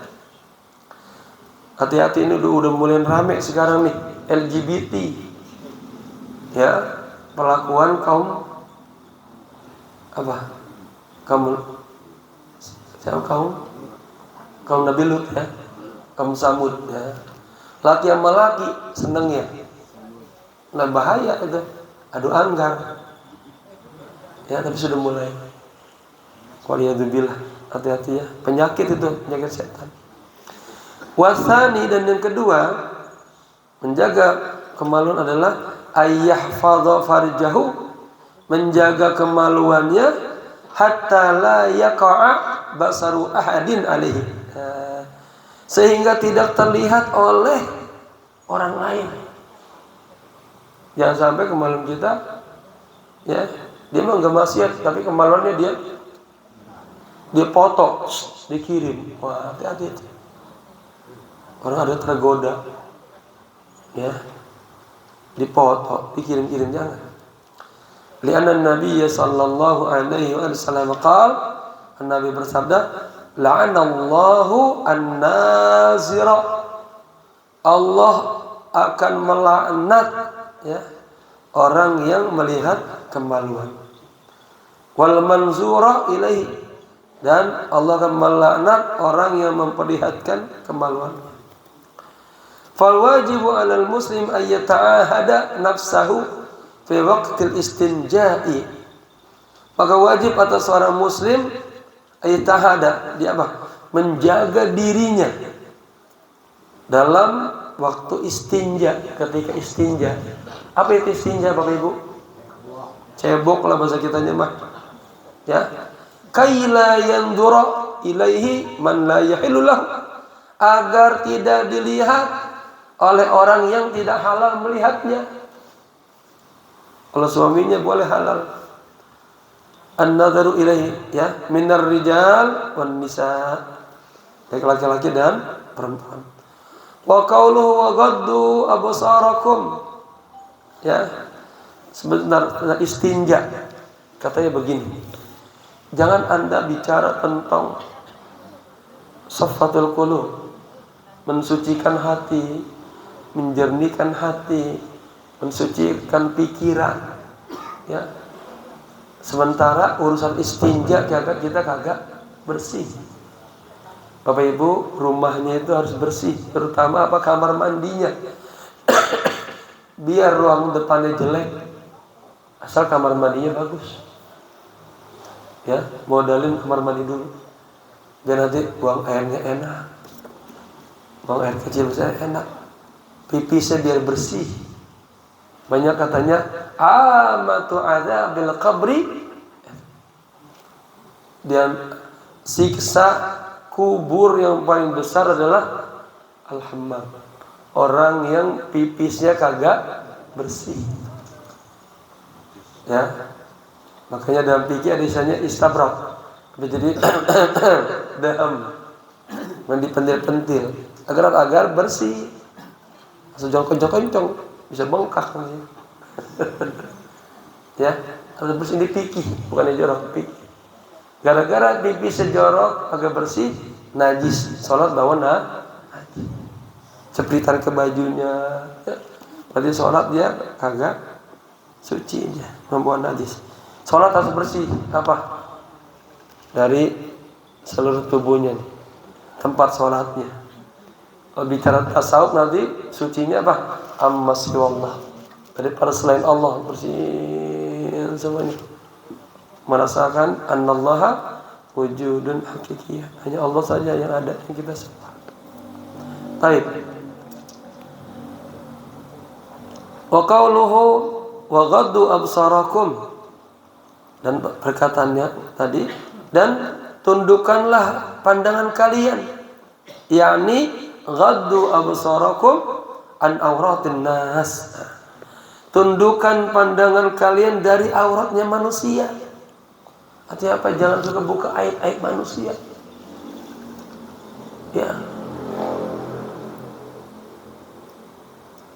Hati-hati, ini udah mulai rame sekarang nih, LGBT, ya, perlakuan kaum apa? Kaum Nabi Lut, ya, kaum Samud, ya. Laki sama laki seneng ya. Nah, bahaya itu, adu anggar, ya, tapi sudah mulai. Waliyadzubillah, hati-hati ya, penyakit itu, penyakit setan. Wasani, dan yang kedua, menjaga kemaluan adalah ayyahfadha farjahu, menjaga kemaluannya hatta la yaqa'a basaru ahadin alaihi, sehingga tidak terlihat oleh orang lain. Jangan sampai kemaluan kita, ya, dia mah enggak maksiat, tapi kemaluannya dia foto, dikirim. Wah, hati-hati. Orang ada tergoda, ya, dipoto, dikirim-kirim, jangan. Lianna Nabi sallallahu alaihi wasallam qala, Nabi bersabda, la'anallahu an-nazira, Allah akan melaknat, ya, orang yang melihat kemaluan. Wal manzura ilaihi, dan Allah akan melaknat orang yang memperlihatkan kemaluan. Fal wajibu 'alal muslim ay yata'ahada nafsahu fi waqtil istinja'i. Maka wajib atas seorang muslim ayatahada, dia apa? Menjaga dirinya dalam waktu istinja, ketika istinja. Apa itu istinja, Bapak Ibu? Cebok lah bahasa kitanya mah, ya. Kaila yandura ilaihi man la yahillu lahu, agar tidak dilihat oleh orang yang tidak halal melihatnya. Kalau suaminya boleh halal, an-nadharu ilaihi, ya, minar rijal wan nisa, baik laki-laki dan perempuan. Wa qauluhu wa ghaddu absarakum, ya, sebentar, istinja katanya begini, jangan Anda bicara tentang safatul qulub, mensucikan hati, menjernihkan hati, mensucikan pikiran, ya. Sementara urusan istinja kita kagak bersih. Bapak Ibu, rumahnya itu harus bersih, terutama apa, kamar mandinya. Biar ruang depannya jelek, asal kamar mandinya bagus. Ya, modalin kamar mandi dulu. Biar nanti buang airnya enak. Buang air kecil saya enak. Pipisnya biar bersih. Banyak katanya amatu adzabil qabri, dan siksa kubur yang paling besar adalah al-hammam, orang yang pipisnya kagak bersih. Ya, makanya dalam fikih ada istilahnya istabrak, jadi daham, mandi pentil-pentil agar bersih. Sejauh kencang bisa bengkak nih. Ya, harus bersih di fikih, bukan di jorok fikih. Gara-gara pipis sejorok agak bersih, najis, sholat bawa najis. Cepritan ke bajunya, ya. Berarti sholat dia kagak suci dia, membawa najis. Sholat harus bersih, apa? Dari seluruh tubuhnya, tempat sholatnya. Kalau bicara tasawuf nanti sucinya apa? Amma siwallah, daripada selain Allah, bersih semuanya. Merasakan annallaha wujudun hakikiyah, hanya Allah saja yang ada, yang kita sembah. Baik. Wa qauluhu wa ghaddu absarakum, dan perkataannya tadi, dan tundukkanlah pandangan kalian, yakni ghaddu absarakum an auratin nas, tundukkan pandangan kalian dari auratnya manusia. Artinya apa? Jangan suka buka aib-aib manusia. Ya.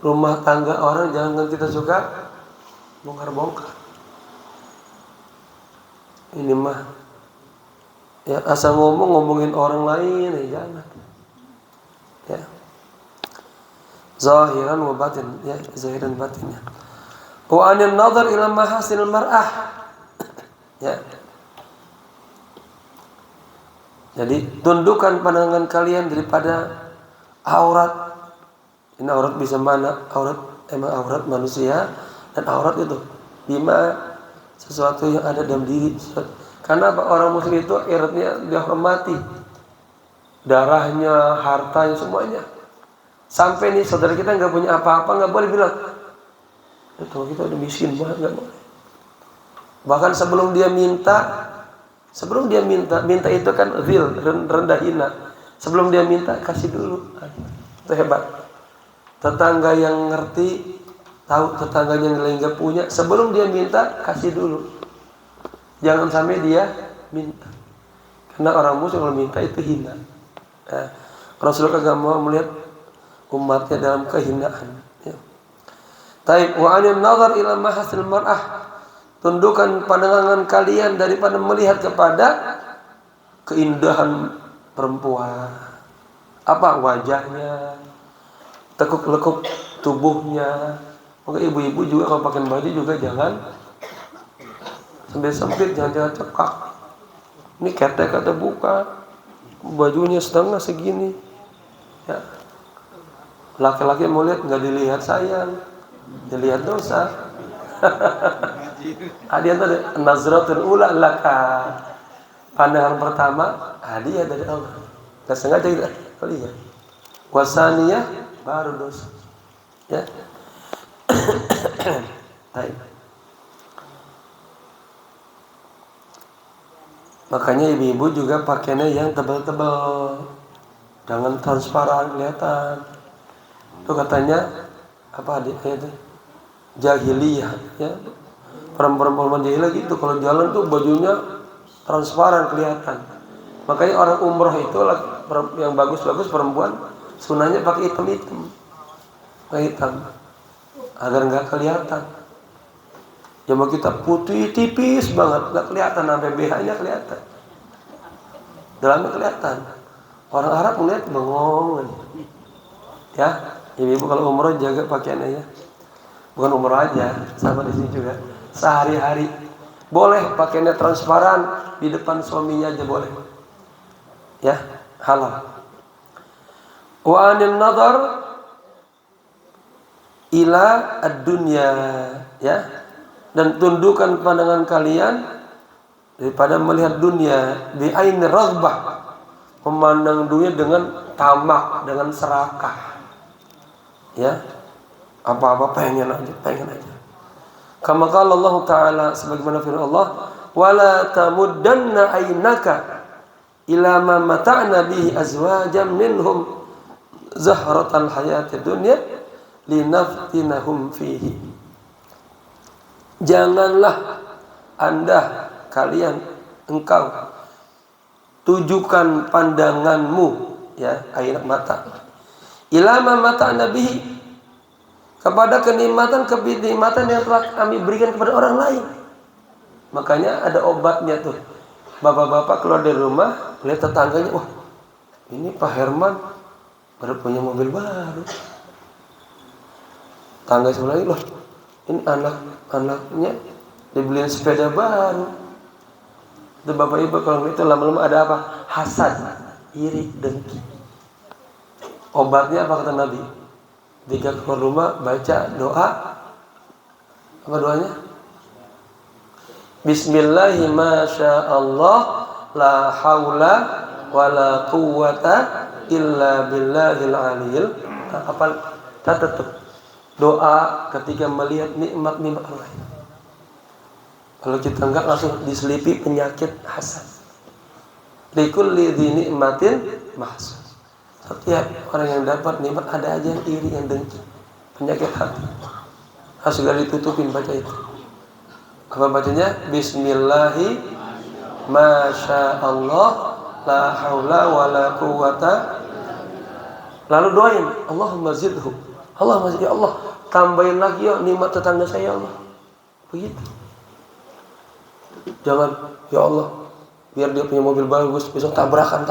Rumah tangga orang jangan kita suka bongkar-bongkar. Ini mah ya asal ngomongin orang lain ya jangan. Ya. Zahiran wa batin, ya, zahiran batinnya. Wa anin nazar ila mahasinil mar'ah. Ya. Jadi tundukkan pandangan kalian daripada aurat. Ini aurat bisa mana? Aurat emang aurat manusia, dan aurat itu bima, sesuatu yang ada dalam diri. Karena orang muslim itu iratnya dihormati, darahnya, hartanya, semuanya. Sampai nih saudara kita nggak punya apa-apa, nggak boleh bilang kalau kita udah miskin banget, nggak boleh. Bahkan sebelum dia minta itu kan zil, rendah hina. Sebelum dia minta, kasih dulu. Itu hebat. Tetangga yang ngerti, tahu tetangganya yang lain nggak punya, sebelum dia minta, kasih dulu. Jangan sampai dia minta. Karena orang muslim kalau minta itu hina. Nah, Rasulullah kagak mau melihat umatnya dalam kehinaan. Ya. Taib wa anin nazar ila mahasil mar'ah, tundukkan pandangan kalian daripada melihat kepada keindahan perempuan. Apa? Wajahnya, tekuk-lekuk tubuhnya. Maka ibu-ibu juga kalau pakai baju juga jangan sampai sempit, jangan cekak. Ini ketek atau buka, bajunya setengah segini. Ya. Laki-laki mau lihat nggak dilihat sayang, dilihat dosa. Hadiah tadi nazratul ula laka, pandangan pertama hadiah dari Allah, nggak sengaja kita lihat. Wasaniyah baru dosa. Ya. Baik. Makanya ibu-ibu juga pakainya yang tebal-tebal, jangan transparan kelihatan. Itu katanya apa hadiahnya itu? Jahiliyah, ya. Perempuan jahiliyah gitu, kalau jalan tuh bajunya transparan kelihatan. Makanya orang umroh itu yang bagus-bagus perempuan sunahnya pakai hitam-hitam, agar nggak kelihatan. Ya mau kita putih tipis banget, nggak kelihatan, sampai BH-nya kelihatan, dalamnya kelihatan. Orang Arab melihat bengong, ya. Ibu kalau umroh jaga pakaiannya ya. Bukan umroh aja, sama di sini juga. Sehari-hari boleh pakainya transparan di depan suaminya aja boleh. Ya, halal. Wa anil nadar ila ad-dunya, ya. Dan tundukkan pandangan kalian daripada melihat dunia bi aini raghbah, memandang dunia dengan tamak, dengan serakah. Ya, apa-apa pengen aja. Kama qala Allah Ta'ala, sebagaimana firman Allah, wala tamuddanna aynaka ila ma mata'na bihi azwajan minhum zahratal hayatid dunya linaftinahum fihi. Janganlah engkau tujukan pandanganmu, ya, air mata, ilama mata nabi, kepada kenikmatan yang telah kami berikan kepada orang lain. Makanya ada obatnya tuh. Bapak-bapak keluar dari rumah, lihat tetangganya, wah ini Pak Herman baru punya mobil baru. Tangga sebelah lagi, loh ini anaknya dibeliin sepeda baru. Itu bapak ibu kalau itu lama-lama ada apa? Hasad, iri, dengki. Obatnya apa kata Nabi? Jika keluar rumah baca doa. Apa doanya? Bismillahi masyaallah la haula wala quwwata illa billahil aliyil. Apa tuh? Doa ketika melihat nikmat-nikmat Allah. Kalau kita enggak langsung diselipi penyakit hasad. Likulli dzi nikmatin mahsud. Setiap orang yang dapat nikmat ada aja yang iri, yang dengki, penyakit hati. Harus segera ditutupin baca itu. Apa bacanya? Bismillahi masyaallah la haula wala quwwata. Lalu doain, Allahumma zidhu. Allahumma zidhu, ya Allah, tambahin lagi ya nikmat tetangga saya, ya Allah. Begitu. Jangan, ya Allah, biar dia punya mobil bagus, besok tabrakan.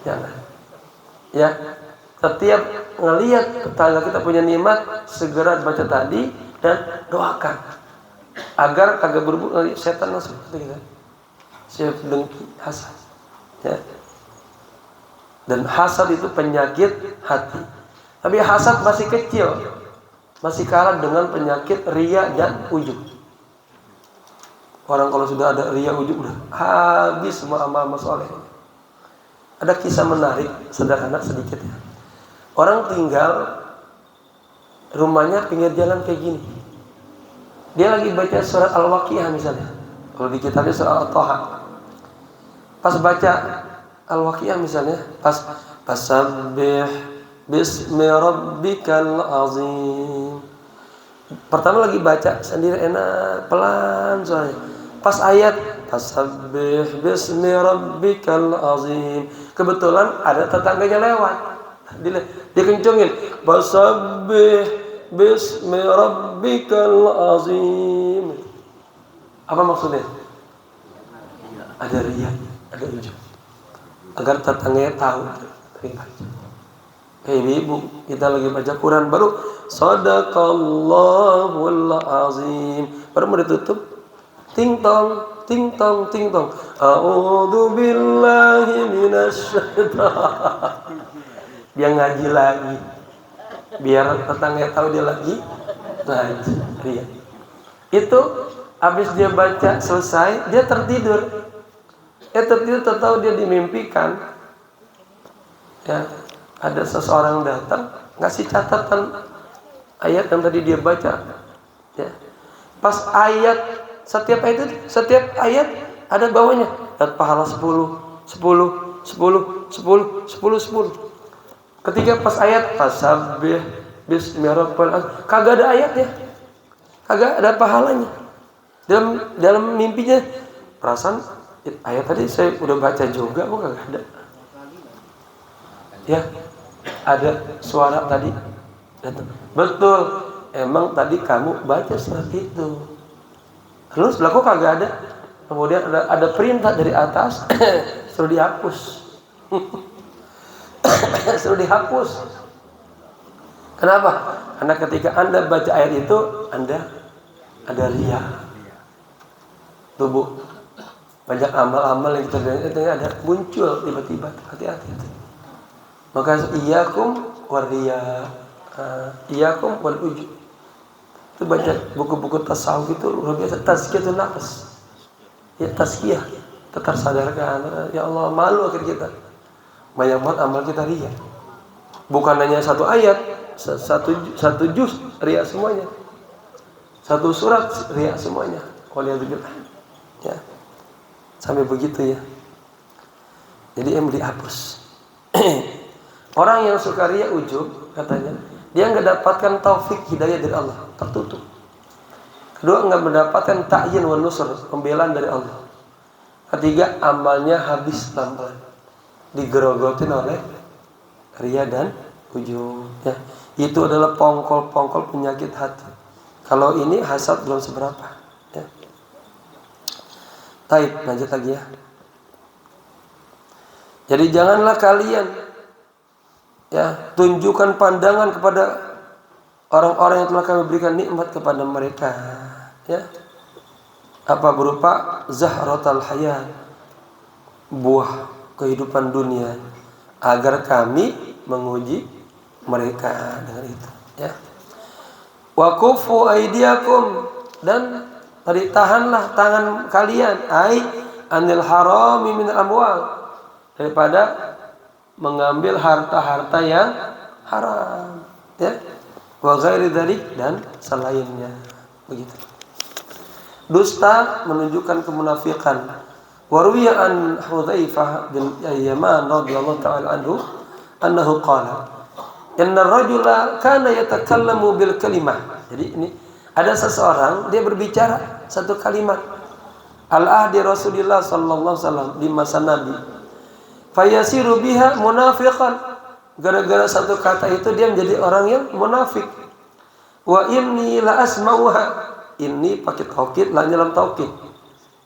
Jangan. Ya, setiap ngelihat tetangga kita punya nikmat, segera baca tadi dan doakan agar kagak berbuat setan langsung kita. Siap dengki, hasad. Ya. Dan hasad itu penyakit hati. Tapi hasad masih kecil, masih kalah dengan penyakit riya dan ujub. Orang kalau sudah ada riya ujub udah habis semua amal-amal soleh. Ada kisah menarik, sederhana sedikit ya. Orang tinggal rumahnya pinggir jalan kayak gini. Dia lagi baca surat Al-Waqiah misalnya. Kalau di kitabnya surat Al-Taha. Pas baca Al-Waqiah misalnya, pas fasabbih bismi rabbikal azim. Pertama lagi baca sendiri enak, pelan soalnya. Pas ayat fasabbih bismi rabbikal azim, kebetulan ada tetangganya lewat. Dia kencengin fasabbih bismi rabbikal azim. Apa maksudnya? Ada riya, ada ujub. Agar tetangganya tahu. Ibu, kita lagi baca Quran baru Shadaqallahul azim. Baru mau ditutup. Ting tong. A'udzu billahi minasyaitonir. Dia ngaji lagi. Biar tetangga tahu dia lagi ngaji. Riya. Itu habis dia baca selesai, dia tertidur. Tertidur tahu dia dimimpikan. Ya, ada seseorang datang ngasih catatan ayat yang tadi dia baca. Ya. Pas ayat setiap ayat ada bawahnya, dan pahala 10. Ketika pas ayat fasabbih bismi rabbikal azim, kagak ada ayatnya. Kagak ada pahalanya. Dalam mimpinya perasaan ayat tadi saya udah baca juga kok kagak ada. Ya, ada suara tadi datang. Betul, emang tadi kamu baca surat itu. Terus kok kagak ada. Kemudian ada perintah dari atas suruh dihapus. Suruh dihapus. Kenapa? Karena ketika Anda baca ayat itu, Anda ada riya. Tubuh banyak amal-amal yang kita lihat ada muncul tiba-tiba. Hati-hati. Maka iyyakum war riya, iyyakum wal ujub. Itu baca buku-buku tasawuf itu luar biasa. Tazkiyatun nafs. Ya tazkiyah. Kita tersadarkan. Ya Allah, malu akhir kita. Banyak banget amal kita riya. Bukan hanya satu ayat, satu juz riya semuanya. Satu surat riya semuanya. Waliyadzubillah. Ya. Sampai begitu ya. Jadi yang dihapus. Orang yang suka riya ujub katanya, dia nggak dapatkan taufik hidayah dari Allah, tertutup. Kedua, nggak mendapatkan ta'yin wa nusr, pembelaan dari Allah. Ketiga, amalnya habis pelan-pelan, digerogotin oleh riya dan ujub. Ya, itu adalah pongkol-pongkol penyakit hati. Kalau ini hasad belum seberapa. Ya. Taib, lanjut lagi ya. Jadi janganlah kalian tunjukkan pandangan kepada orang-orang yang telah kami berikan nikmat kepada mereka. Ya. Apa berupa zahratal hayat, buah kehidupan dunia, agar kami menguji mereka dengan itu. Ya. Wa kufu aydiyakum, dan tadi tahanlah tangan kalian, ai anil harami min amwal, daripada mengambil harta-harta yang haram, ya. Wa ghairi dzalik, dan selainnya. Begitu. Dusta menunjukkan kemunafikan. Wa ruwiya an Hudzaifah bin Yaman radhiyallahu ta'ala anhu annahu qala inna ar-rajula kana yatakallamu bil kalimah. Jadi ini ada seseorang, dia berbicara satu kalimat al-ahdi Rasulullah sallallahu alaihi wasallam di masa Nabi. Fayasiru biha munafiqan. Gara-gara satu kata itu dia menjadi orang yang munafik. Wa inni la asma'uha. Ini pakai taukid, la dalam taukid.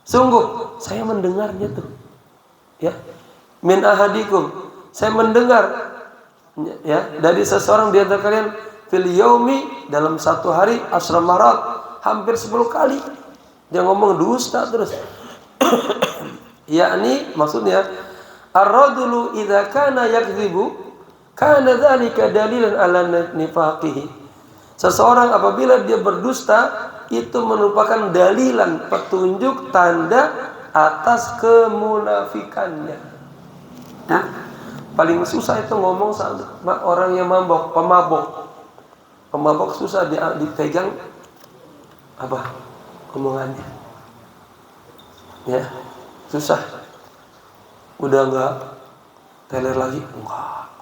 Sungguh saya mendengarnya tuh. Ya. Min ahadikum. Saya mendengar ya dari seseorang di antara kalian fil yaumi, dalam satu hari asra marat, hampir 10 kali dia ngomong dusta terus. Yakni maksudnya ar-rajulu idza kana yakdzibu kana dzalika dalilan ala nifaqihi. Seseorang apabila dia berdusta, itu merupakan dalilan, petunjuk, tanda atas kemunafikannya. Nah, paling susah itu ngomong sama orang yang mabok, pemabok. Pemabok susah dipegang apa omongannya. Ya, susah. Udah enggak teler lagi, enggak.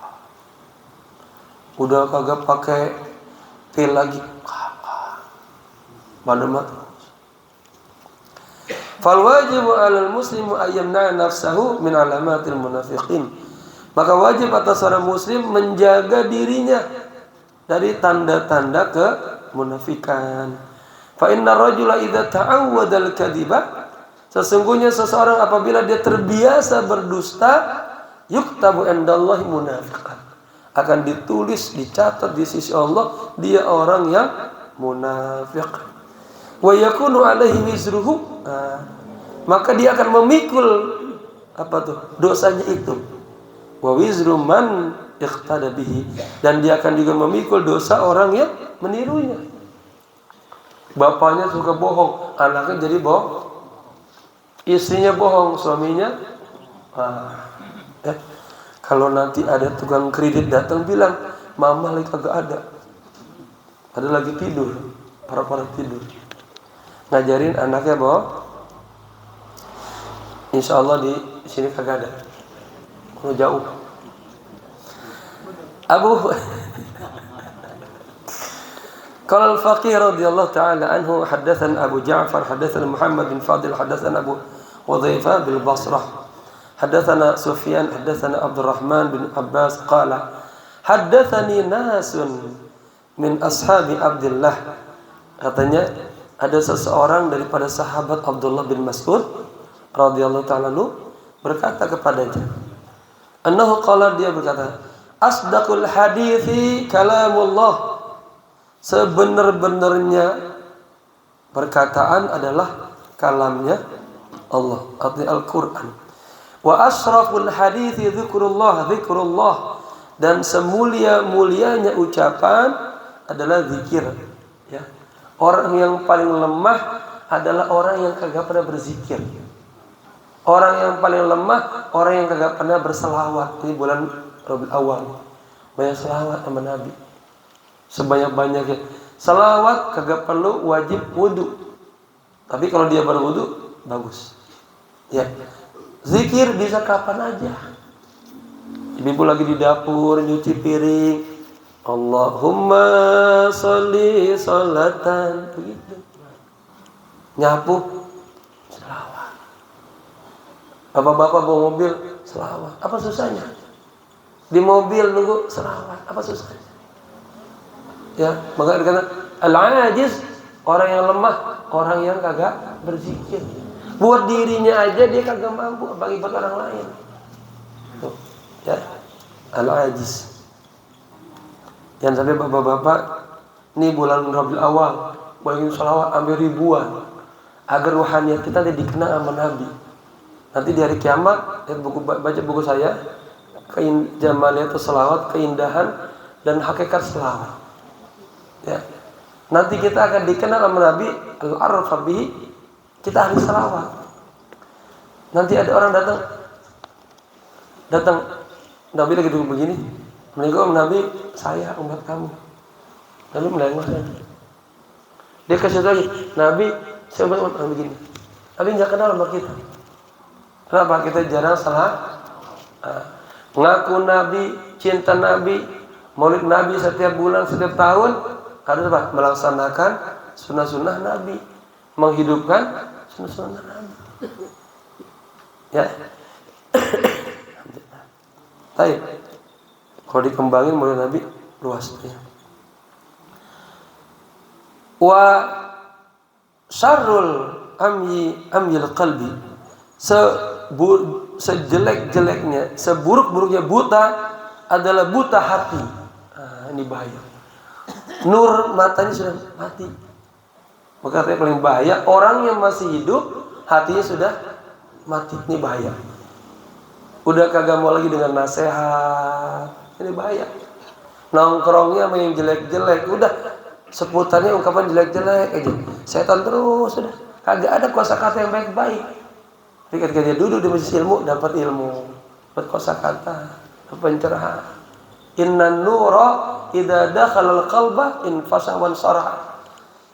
Udah kagak pakai pil lagi, enggak. Mana fal wajibu 'alal muslimu ayyamna nafsahu min alamatil munafiqin. Maka wajib atas seorang muslim menjaga dirinya dari tanda-tanda kemunafikan. Fa inna rajula idza ta'awwada al-kadhiba, sesungguhnya seseorang apabila dia terbiasa berdusta, yuktabu indallahi munafiqan, akan ditulis, dicatat di sisi Allah dia orang yang munafik. Wa yakunu alaihi wizruhu, maka dia akan memikul apa tuh dosanya itu. Wa wizru man iqtada bihi, dan dia akan juga memikul dosa orang yang menirunya. Bapaknya suka bohong, anaknya jadi bohong. Istrinya bohong, suaminya kalau nanti ada tukang kredit datang bilang, mama lagi kagak ada lagi tidur, para tidur. Ngajarin anaknya bahwa insya Allah di sini kagak ada, mau jauh. Qala al-Faqih radhiyallahu ta'ala anhu haddatsana Abu Ja'far haddatsana Muhammad bin Fadil haddatsana Abu Hudzaifah bil Basrah haddatsana Sufyan haddatsana Abdurrahman bin Abbas qala haddatsani nasun min ashabi Abdullah. Katanya ada seseorang daripada sahabat Abdullah bin Mas'ud radhiyallahu ta'ala anhu berkata kepadanya, annahu qala, dia berkata, asdaqul hadithi kalamullah, sebenar-benarnya perkataan adalah kalamnya Allah, artinya Al-Quran. Wa asraful hadithi dzikrullah, dan semulia-mulianya ucapan adalah zikir, ya. Orang yang paling lemah adalah orang yang kagak pernah berzikir. Orang yang paling lemah, orang yang kagak pernah berselawat. Ini bulan Rabiul Awal. Banyak selawat sama Nabi. Sebanyak-banyaknya. Selawat kagak perlu wajib wudu. Tapi kalau dia berwudu, bagus. Ya. Zikir bisa kapan aja. Ibu lagi di dapur nyuci piring, Allahumma sholli sholatan, begitu. Nyapu, selawat. Bapak-bapak bawa mobil, selawat. Apa susahnya? Di mobil nunggu, selawat. Apa susahnya? Ya, maka dikatakan al-ajiz, orang yang lemah, orang yang kagak berzikir. Buat dirinya aja dia kagak mampu, bagi buat orang lain. Tuh, ya, al-ajiz. Yang sampai bapak-bapak, ini bulan Rabiul Awal, banyak salawat ambil ribuan, agar rohaniat kita dikenal sama Nabi. Nanti di hari kiamat, baca buku saya, Jamaliyatus Salawat, keindahan dan hakikat selawat. Ya. Nanti kita akan dikenal sama Nabi, al-arfa bihi, kita ahli selawat. Nanti ada orang datang, Nabi lagi duduk begini, Assalamualaikum Nabi, saya umat kamu. Nabi melengos. Dia kasih lagi, Nabi, saya umat kamu begini. Nabi nggak kenal sama kita. Kenapa? Kita jarang salah. Ngaku Nabi, cinta Nabi, maulid Nabi setiap bulan, setiap tahun, harus apa? Melaksanakan sunnah-sunnah Nabi, menghidupkan sunnah-sunnah Nabi. Ya. Baik. Kalau dikembangin mulai Nabi luasnya. Wa syarrul amyil qalbi, sejelek-jeleknya, seburuk-buruknya buta adalah buta hati. Ini bahaya. Nur matanya sudah mati. Maka yang paling bahaya orang yang masih hidup hatinya sudah mati. Ini bahaya. Udah kagak mau lagi dengan nasihat. Ini bahaya. Nongkrongnya sama yang jelek-jelek. Udah seputarnya ungkapan jelek-jelek aja. Setan terus sudah. Kagak ada kosakata yang baik-baik. Tapi ketika dia duduk di majelis ilmu, dapat ilmu, dapat kosakata, dapat pencerahan. Innan nura idza dakhala al-qalba infasa wan sarah.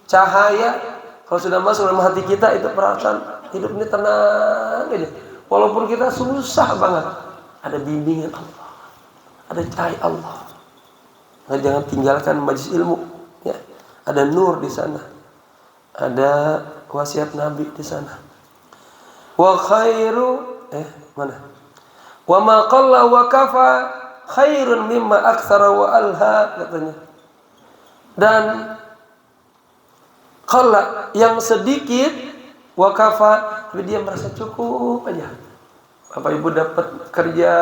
Cahaya kalau sudah masuk dalam hati kita itu perasaan hidup ini tenang aja. Walaupun kita susah banget, ada bimbingan Allah, ada cahaya Allah. Nah, jangan tinggalkan majelis ilmu, ya. Ada nur di sana, ada wasiat Nabi di sana. Wa khairu mana? Wa ma qalla wa kafa khairun mimma aktsara wa alha, katanya. Dan qalla yang sedikit, wa kafa, tapi dia merasa cukup aja. Bapak Ibu dapat kerja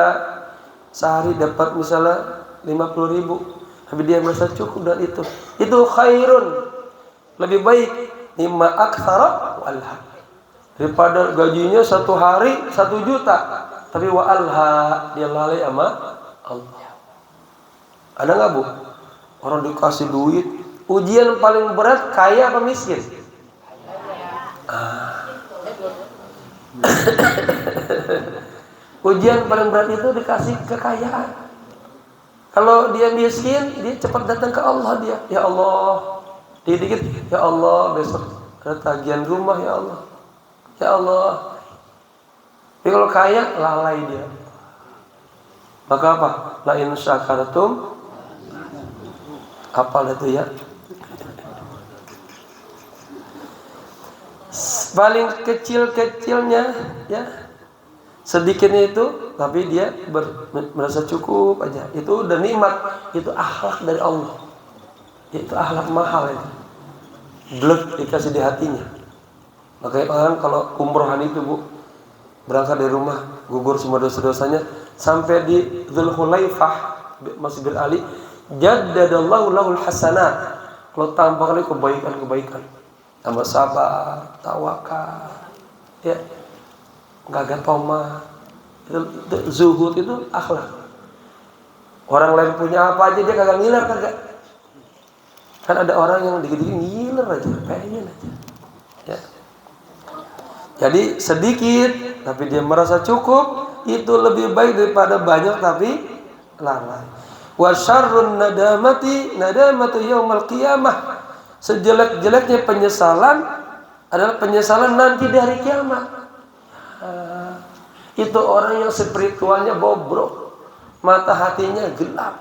sehari dapat misalnya 50.000, tapi dia merasa cukup dan itu khairun, lebih baik mimma aktsara wa alha, daripada gajinya satu hari 1 juta tapi wa alha, dia lalai sama Allah. Ada nggak Bu? Orang dikasih duit, ujian paling berat kaya apa miskin? Ujian paling berat itu dikasih kekayaan. Kalau dia miskin, dia cepat datang ke Allah dia. Ya Allah, dikit-dikit, ya Allah, besok ada tagihan rumah, ya Allah. Ya Allah. Tapi kalau kaya, lalai dia. Maka apa? La in syakartum, apal itu ya. Paling kecil-kecilnya ya, sedikitnya itu, tapi dia merasa cukup aja. Itu udah nikmat, itu akhlak dari Allah. Itu akhlak mahal itu. Blek dikasih di hatinya. Makanya orang kalau umrohan itu Bu, berangkat dari rumah, gugur semua dosa-dosanya, sampai di Dzulhulaifah, Masjidil Ali, jaddadallahu lahul hasanat. Kalau tambah kali kebaikan-kebaikan, tambah sabar, tawakal, ya, enggak tomah. Itu zuhud, itu akhlak. Orang lain punya apa aja dia kagak ngiler, kagak. Kan ada orang yang dikit-dikit ngiler. dealer aja, pengen aja. Ya. Jadi sedikit tapi dia merasa cukup, itu lebih baik daripada banyak tapi lalai. Wa syarrun nadamatu yaumil qiyamah. Sejelek-jeleknya penyesalan adalah penyesalan nanti di hari kiamat. Itu orang yang spiritualnya bobrok, mata hatinya gelap.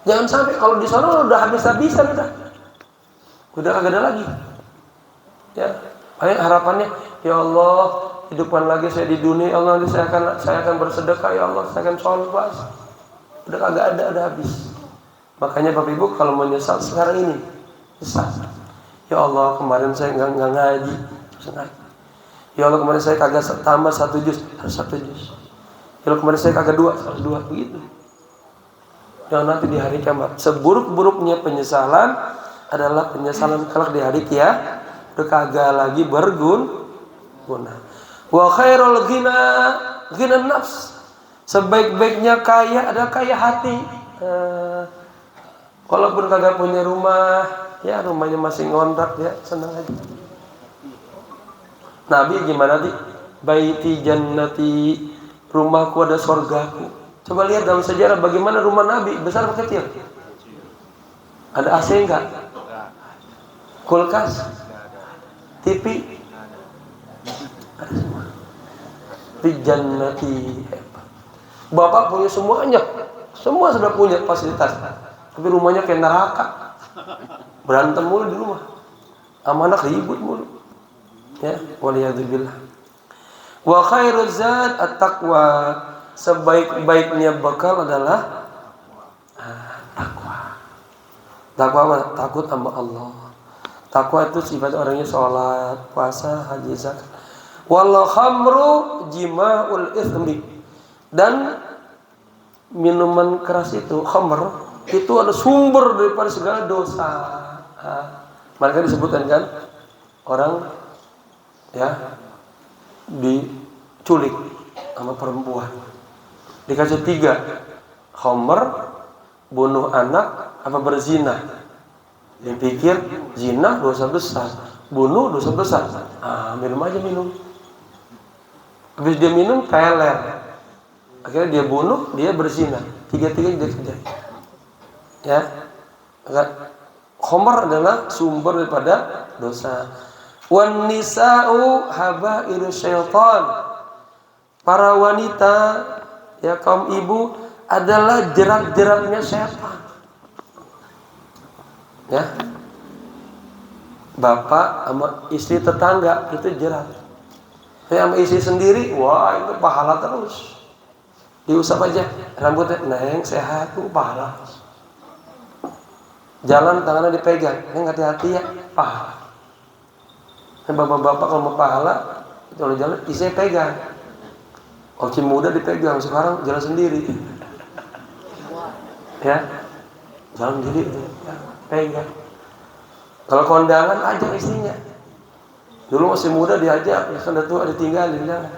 Jangan sampai kalau di sana udah habis-habisan udah kagak ada lagi. Ya, paling harapannya, ya Allah, hidupkan lagi saya di dunia, ya Allah, nanti saya akan bersedekah, ya Allah, saya akan sholat puasa. Udah kagak ada, udah habis. Makanya Bapak Ibu kalau menyesal sekarang ini, nyesal. Ya Allah, kemarin saya nggak ngaji, harus ngaji. Ya Allah, kemarin saya kagak tambah 1 juz, harus 1 juz. Ya Allah, kemarin saya kagak 2, harus 2, begitu. Yang nanti di hari kiamat, seburuk-buruknya penyesalan adalah penyesalan kelak di hari kiamat. Udah kagak lagi berguna. Wa khairul ghina nafs. Sebaik-baiknya kaya adalah kaya hati. Walaupun kagak punya rumah, ya rumahnya masih ngontrak, ya senang aja. Nabi gimana sih? Baiti jannati, rumahku ada surgaku. Coba lihat dalam sejarah bagaimana rumah Nabi, besar atau kecil? Ada AC enggak? Kulkas? TV? Ada semua. Di jannati. Bapak punya semuanya. Semua sudah punya fasilitas. Tapi rumahnya kayak neraka. Berantem mulu di rumah. Sama anak ribut mulu. Ya, waliyadzubillah. Wa khairu zad at-taqwa. Sebaik-baiknya bekal adalah takwa. Takwa apa? Takut sama Allah. Takwa itu sifat orangnya sholat, puasa, haji, zakat. Wal khamru jima'ul itsmi. Dan minuman keras itu, khamr, itu ada sumber daripada segala dosa. Mereka disebutkan kan orang ya diculik sama perempuan, dikasih 3, khamr, bunuh anak, apa berzina. Dipikir zina dosa besar, bunuh dosa besar. Minum aja minum. Habis dia minum peler. Akhirnya dia bunuh, dia berzina. 3-3 dia kerja. Ya. Khamr adalah sumber daripada dosa. Wan nisa'u habairu syaitan. Para wanita, ya kaum ibu adalah jerat-jeratnya setan. Ya. Bapak sama istri tetangga itu jerat. Saya sama istri sendiri, wah itu pahala terus. Diusap aja rambutnya, neng sehat tuh pahala. Jalan tangannya dipegang, neng hati-hati ya, pahala. Bapak-bapak kalau mau pahala, kalau jalan istri pegang. Oke muda dipegang, sekarang jalan sendiri. Ya, jalan sendiri itu, ya, pegang. Kalau kondangan ajak istrinya. Dulu masih muda diajak, ya kan tua ditinggalin jangan.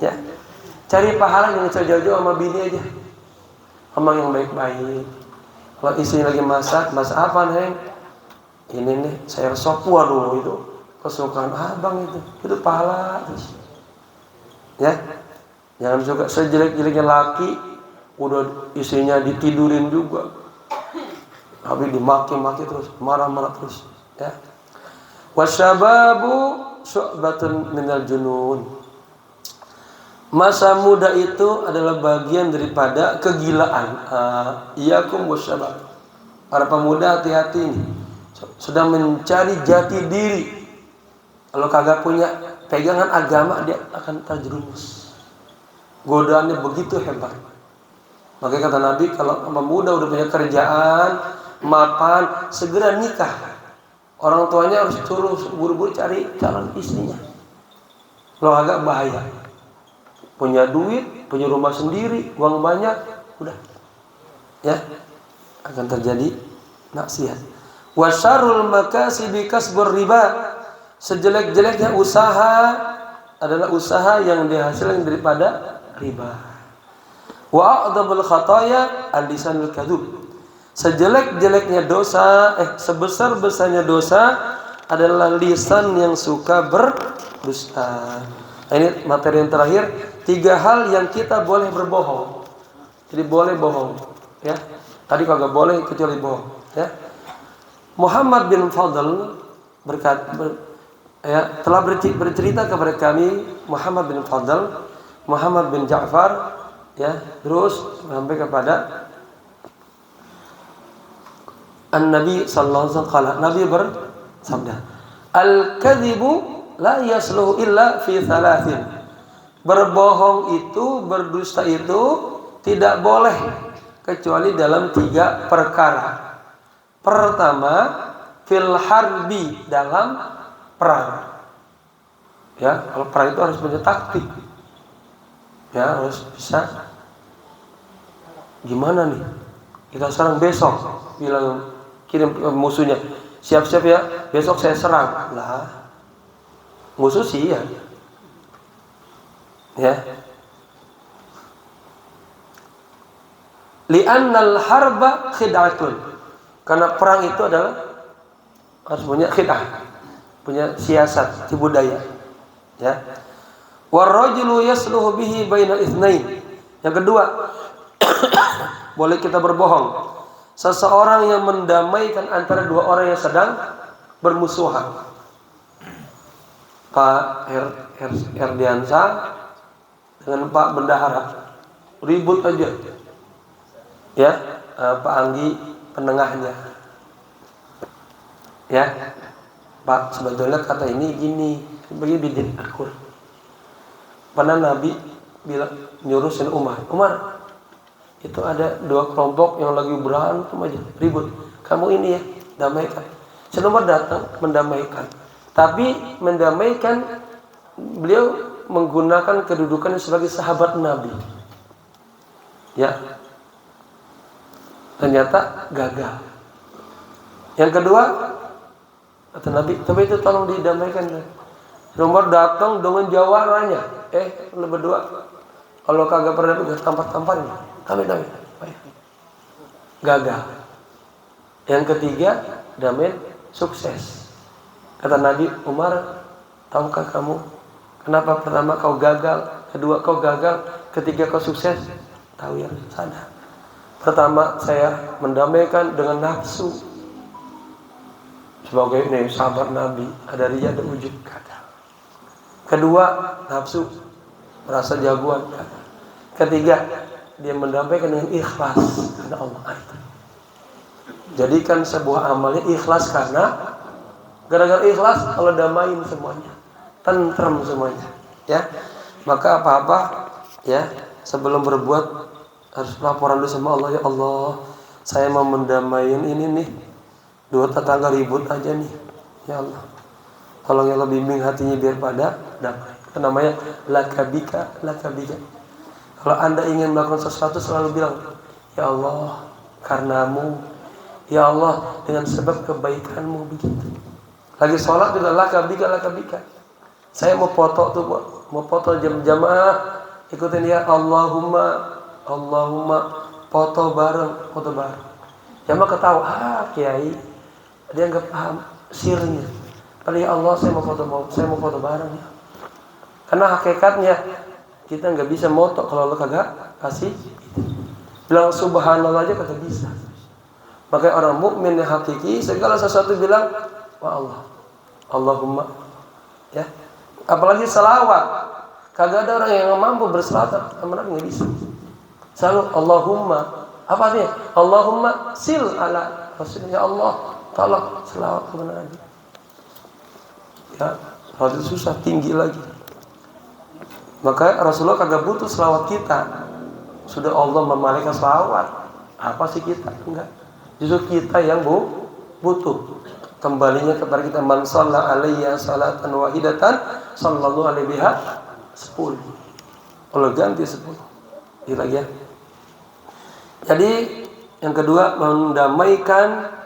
Ya, cari pahala yang jauh-jauh sama bini aja. Ngomong yang baik-baik. Kalau istri lagi masak apa neng? Ini nih sayur sop, waduh itu kesukaan abang itu pahala terus. Ya, jangan suka sejelek-jeleknya laki, udah istrinya ditidurin juga, habis dimaki-maki terus, marah-marah terus. Ya, wasyababu syu'batun minal junun. Masa muda itu adalah bagian daripada kegilaan. Iyakum wasyabab. Para pemuda hati-hati nih. Sedang mencari jati diri. Kalau kagak punya pegangan agama, dia akan terjerumus. Godaannya begitu hebat. Makanya kata Nabi, kalau pemuda udah punya kerjaan, mapan, segera nikah. Orang tuanya harus suruh buru-buru cari calon istrinya. Kalau agak bahaya. Punya duit, punya rumah sendiri, uang banyak, udah. Ya, akan terjadi maksiat. Wa syarrul makasibi kasbur riba. Sejelek-jeleknya usaha adalah usaha yang dihasilkan daripada riba. Wa a'dhamul khataya al-lisanul kadzub. Sejelek-jeleknya dosa, sebesar-besarnya dosa adalah lisan yang suka berdusta. Nah, ini materi yang terakhir, 3 hal yang kita boleh berbohong. Jadi boleh bohong, ya. Tadi kagak boleh kecuali bohong, ya. Muhammad bin Fadl telah bercerita kepada kami, Muhammad bin Fadl, Muhammad bin Ja'far, ya, terus sampai kepada An-Nabi sallallahu alaihi wasallam. Nabi bersabda, "Al-kadzibu la yasluhu illa fi thalathin." Berbohong itu, berdusta itu tidak boleh kecuali dalam 3 perkara. Pertama, fil harbi, dalam perang. Ya, kalau perang itu harus punya taktik. Ya, harus bisa. Gimana nih? Kita serang besok, bilang kirim musuhnya, siap-siap ya, besok saya serang. Lah, musuh sih ya. Ya. Li'annal harba khid'atun. Karena perang itu adalah harus punya khid'ah, punya siasat, tipu daya. Ya. Warrajulu yasluhu bihi bainal itsnain. Yang kedua, boleh kita berbohong. Seseorang yang mendamaikan antara 2 orang yang sedang bermusuhan. Pak Herdiansa dengan Pak Bendahara ribut aja. Ya, Pak Anggi penengahnya. Ya. Pak, sebetulnya kata ini gini, bagi bidin akur. Pernah Nabi bilang nyuruh Sayyidina Umar, itu ada 2 kelompok yang lagi berantem aja, ribut. Kamu ini ya, damaikan. Sayyidina Umar datang mendamaikan. Tapi mendamaikan, beliau menggunakan kedudukannya sebagai sahabat Nabi. Ya. Ternyata gagal. Yang kedua, kata Nabi, tapi itu tolong didamaikan. Umar datang dengan jawarannya. Lu berdua, kalau kagak pernah tampar-tamparin. Damai. Gagal. Yang ketiga, damai sukses. Kata Nabi, Umar, tahukah kamu kenapa pertama kau gagal, kedua kau gagal, ketiga kau sukses? Tahu ya, sadar. Pertama, saya mendamaikan dengan nafsu. Sebagai sahabat Nabi, ada riya, ada ujub, kata. Kedua, nafsu, merasa jagoan, kata. Ketiga, dia mendamaikan dengan ikhlas karena Allah. Jadikan sebuah amalnya ikhlas, karena gara-gara ikhlas Allah damain semuanya, tentrem semuanya. Ya, maka apa-apa ya sebelum berbuat harus laporan dulu sama Allah. Ya Allah, saya mau mendamaiin ini nih, 2 tetangga ribut aja nih. Ya Allah, tolong ya Allah, bimbing hatinya biar pada damai. Itu namanya lakabika. Kalau Anda ingin melakukan sesuatu, selalu bilang, ya Allah, karenamu, ya Allah, dengan sebab kebaikanmu, begitu. Lagi sholat juga lakabika. Saya mau foto tuh, mau foto jamaah, ikutin ya Allahumma foto bareng. Jamaah ketawa, kiai, dia nggak paham sirnya. Padahal ya Allah, saya mau foto bareng ya. Karena hakikatnya kita nggak bisa moto kalau lo kagak kasih. Bilang subhanallah aja kagak bisa. Makanya orang mukmin yang hakiki segala sesuatu bilang wa Allah, Allahumma, ya. Apalagi selawat, kagak ada orang yang mampu berselawat sama Nabi, nggak bisa. Selalu Allahumma, apa artinya? Allahumma sil ala Rasulullah, ya Allah, tolong selawat kepada Nabi. Ya, kalau susah, tinggi lagi. Maka Rasulullah kagak butuh selawat kita. Sudah Allah memalaikan selawat. Apa sih kita? Enggak. Justru kita yang butuh. Kembalinya kepada kita, man shalla alayya salatan wahidatan sallallahu alaihi biha 10. Allah ganti 10. Gila ya. Jadi yang kedua, mendamaikan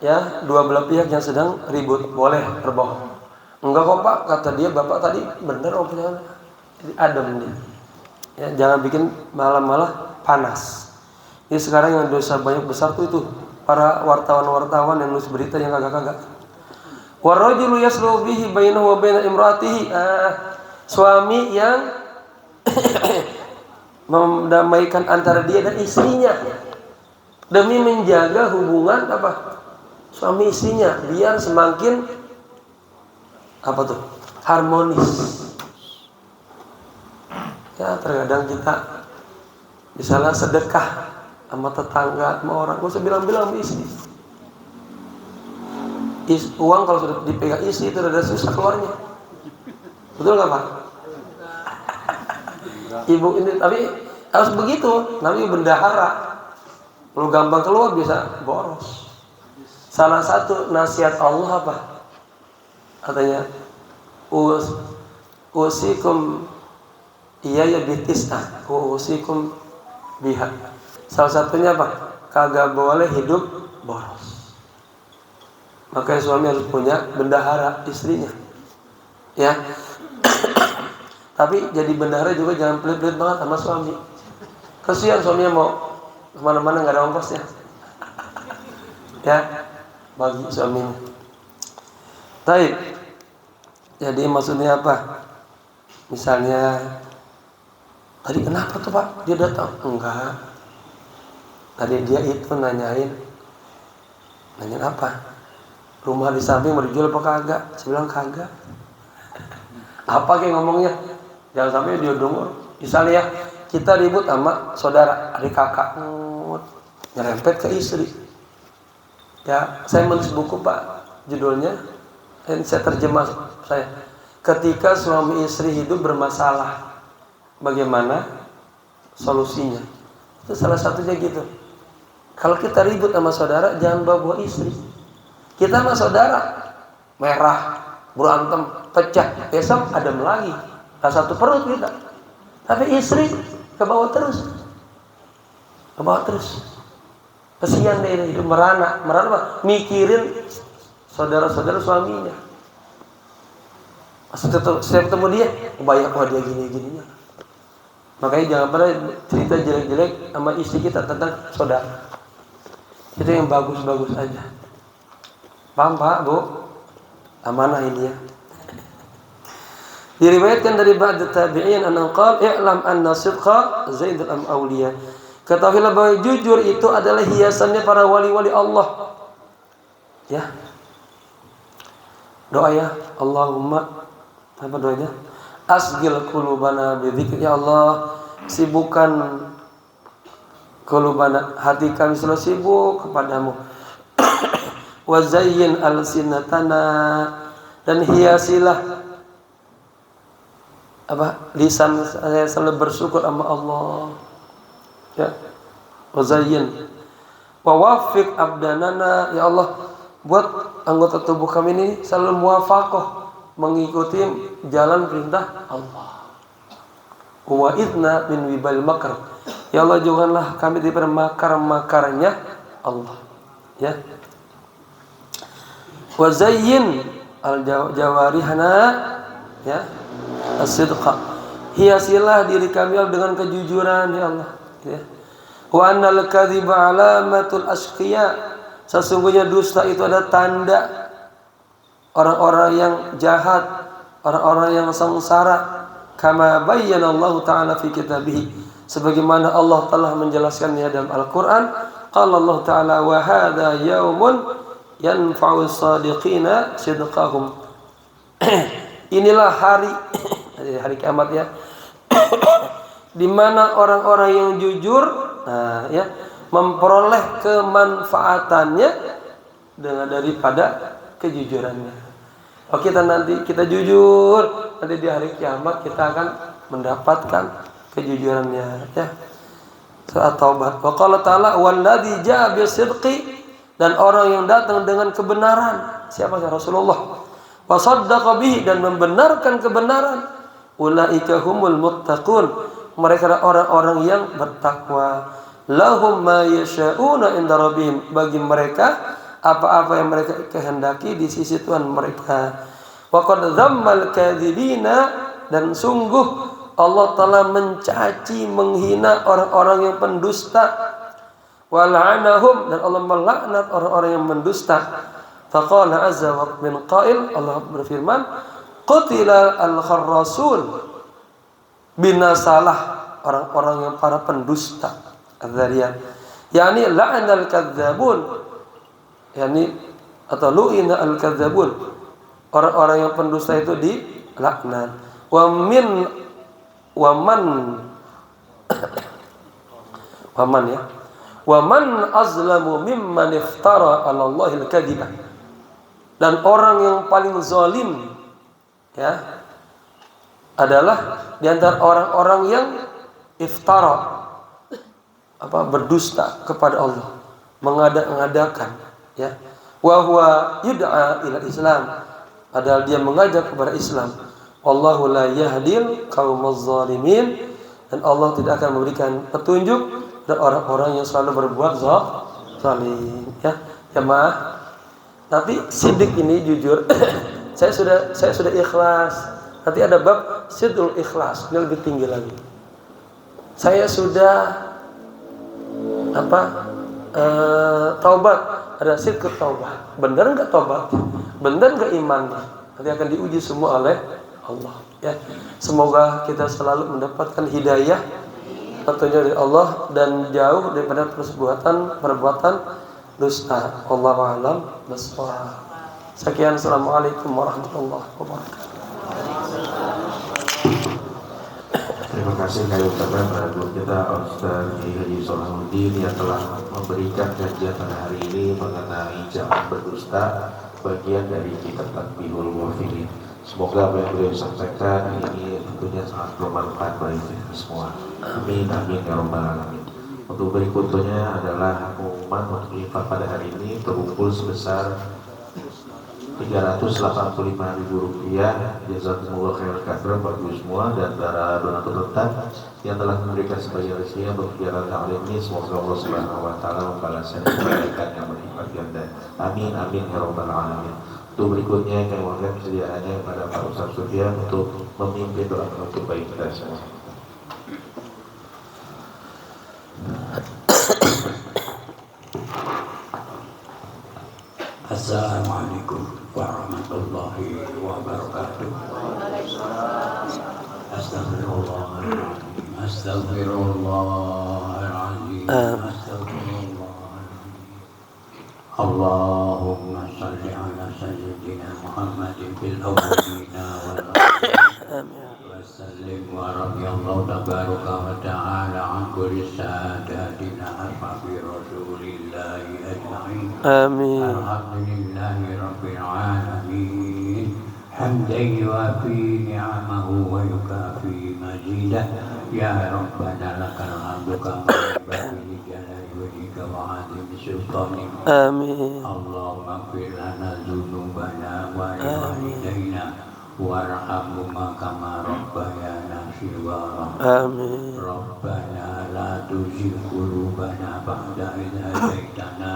ya 2 belah pihak yang sedang ribut, boleh berbohong. Enggak kok Pak, kata dia, Bapak tadi benar omongnya. Jadi adem dia. Ya, jangan bikin malah panas. Ini sekarang yang dosa banyak besar tuh itu para wartawan-wartawan yang nulis berita yang kagak-kagak. Warajulu yaslu bihi bainahu wa baina imraatihi. Suami yang mendamaikan antara dia dan istrinya demi menjaga hubungan apa? Suami istrinya biar semakin apa tuh? Harmonis. Ya, terkadang kita misalnya sedekah sama tetangga, sama orang, gak usah bilang-bilang sama istri. Uang kalau sudah dipegang istri itu udah susah keluarnya. Betul nggak Pak? Ibu ini, tapi harus begitu. Namanya bendahara. Kalau gampang keluar bisa boros. Salah satu nasihat Allah apa? Katanya, usikum iya bitisah, usikum biha. Salah satunya apa? Kagak boleh hidup boros. Makanya suami harus punya bendahara istrinya. Ya. Tapi jadi bendahara juga jangan pelit-pelit banget sama suami. Kasihan suaminya mau kemana-mana nggak ada ongkosnya. Ya, bagi suaminya. Baik. Jadi maksudnya apa? Misalnya, tadi kenapa tuh Pak? Dia datang? Enggak. Tadi dia itu nanyain apa? Rumah di samping mau dijual apa kagak? Saya bilang kagak. Apa kayak ngomongnya? Jangan sampai dia dengar. Misalnya ya, kita ribut sama saudara, adik kakak, nyerempet ke istri. Ya, saya menulis buku Pak, judulnya, dan saya terjemah saya. Ketika suami istri hidup bermasalah, bagaimana solusinya? Itu salah satunya gitu. Kalau kita ribut sama saudara, jangan bawa istri. Kita sama saudara, merah, berantem, pecah, besok adem lagi. Satu perut kita. Tapi istri ke bawah terus. Ke bawah terus. Kesian deh hidup merana. Merana apa? Mikirin saudara-saudara suaminya. Setiap ketemu dia, banyak dia gini-gininya. Makanya jangan pernah cerita jelek-jelek sama istri kita tentang saudara. Itu yang bagus-bagus aja. Paham Pak, Bu? Amanah ini ya. Diriwayatkan dari ba'd tabi'in anna qala i'lam anna sidqa zaidul awliya. Ketahuilah bahwa jujur itu adalah hiasannya para wali-wali Allah. Ya. Doa ya, Allahumma apa doanya? Asgil qulubana bi dzikri. Ya Allah, sibukkan qulubana, hati kami selalu sibuk kepadamu. Wa zayyin alsinatana, dan hiasilah apa lisan saya selalu bersyukur sama Allah. Ya. Wa zayyin wa waffiq abdanana, ya Allah buat anggota tubuh kami ini selalu muwafaqah mengikuti jalan perintah Allah. Wa idna min wibil makr, ya Allah janganlah kami diberi makar-makarnya Allah. Ya. Wa zayyin al-jawarihana, ya, as-sidqa, hiasilah diri kami dengan kejujuran ya Allah. Ya. Wa annal kadhiba alamatul asqiya, sesungguhnya dusta itu ada tanda orang-orang yang jahat, orang-orang yang sengsara. Kama bayyana Allah Ta'ala fi kitabih, sebagaimana Allah telah menjelaskannya dalam Al-Quran. Qala Allah Ta'ala wa hadha yaumun yanfa'u as-sadiqina sidqahum. Inilah hari kiamat ya. Di mana orang-orang yang jujur ya, memperoleh kemanfaatannya dengan daripada kejujurannya. Oh, kita jujur, nanti di hari kiamat kita akan mendapatkan kejujurannya ya. Surat Taubah. Wa qala ta'ala walladzi jaa bisidqi, dan orang yang datang dengan kebenaran. Siapa? Rasulullah. Wa saddaqa bihi, dan membenarkan kebenaran. Ulaika humul muttaqun, mereka adalah orang-orang yang bertakwa. Lahum ma yasha'una inda rabbihim, bagi mereka apa-apa yang mereka kehendaki di sisi Tuhan mereka. Wa qad dzammal kadzibina, dan sungguh Allah telah mencaci menghina orang-orang yang pendusta. wa la'anahum, dan Allah melaknat orang-orang yang mendusta. Faqala azza wa min qail, Allah berfirman, qutila al-kharrasun, binasalah orang-orang yang para pendusta. Az-Zariyat, yakni la'anal kadzabun, yakni atau lu'ina al-kadzabun, orang-orang yang pendusta itu dilaknat. Wa man azlamu mimman iftara 'ala Allahil kadhiba, dan orang yang paling zalim ya adalah di antara orang-orang yang iftara, berdusta kepada Allah, mengada-ngadakan ya. Wa huwa yud'a ila Islam, padahal dia mengajak kepada Islam. Wallahu la yahdil qaumaz zalimin, dan Allah tidak akan memberikan petunjuk kepada orang-orang yang selalu berbuat zalim ya. Jemaah, tapi sidik ini jujur saya sudah ikhlas. Nanti ada bab sidul ikhlas, ini lebih tinggi lagi. Saya sudah taubat, ada sidqut taubat. Benar enggak taubat? Benar enggak imannya? Nanti akan diuji semua oleh Allah ya. Semoga kita selalu mendapatkan hidayah, petunjuk dari Allah, dan jauh daripada perbuatan dusta. Wallahu a'lam bishawab. Sekian, assalamualaikum warahmatullahi wabarakatuh. Terima kasih kami ucapkan pada guru kita Ustaz Haji Salahuddin yang telah memberikan kajian pada hari ini mengenai jangan berdusta, bagian dari kitab Tanbihul Ghafilin. Semoga apa yang beliau sampaikan ini tentunya sangat bermanfaat bagi kita semua. Amin amin ya rabbal alamin. Untuk berikutnya adalah pengumuman untuk infak pada hari ini terkumpul sebesar Rp385.000. Jazakumullah khairan katsiran bagi semua dan para donatur tetap yang telah memberikan sebagian rezekinya untuk kegiatan taklim ini. Semoga Allah Subhanahu wa taala membalasnya dengan kebaikan yang berlipat ganda. Amin amin ya rabbal alamin. Untuk berikutnya kami mohon kesediaannya kepada Pak Ustaz Sufyan untuk memimpin doa untuk baik kita semua. Assalamualaikum warahmatullahi wabarakatuh. Astagfirullahaladzim, astagfirullahaladzim, astagfirullahaladzim. Allahumma salli ala sayyidina Muhammadin fil awwalina wal akhirin. Wasallim wa radiyallahu tabaraka wa ta'ala an kulli sadatina ashabi rasulillahi ajma'in. Amin. Alhamdulillahi rabbil alamin. Hamdan yuafi ni'amahu wa yukafi mazidah. Ya Rabbana lakal hamdu kama yanbaghi li jalali wajhika wa 'azimi sultanik. Amin. Allahumma ighfir lana dzunubana wa li walidayna warhamhuma kama rabbayana shighara. Amin. Rabbana la tuzigh qulubana ba'da idh hadaitana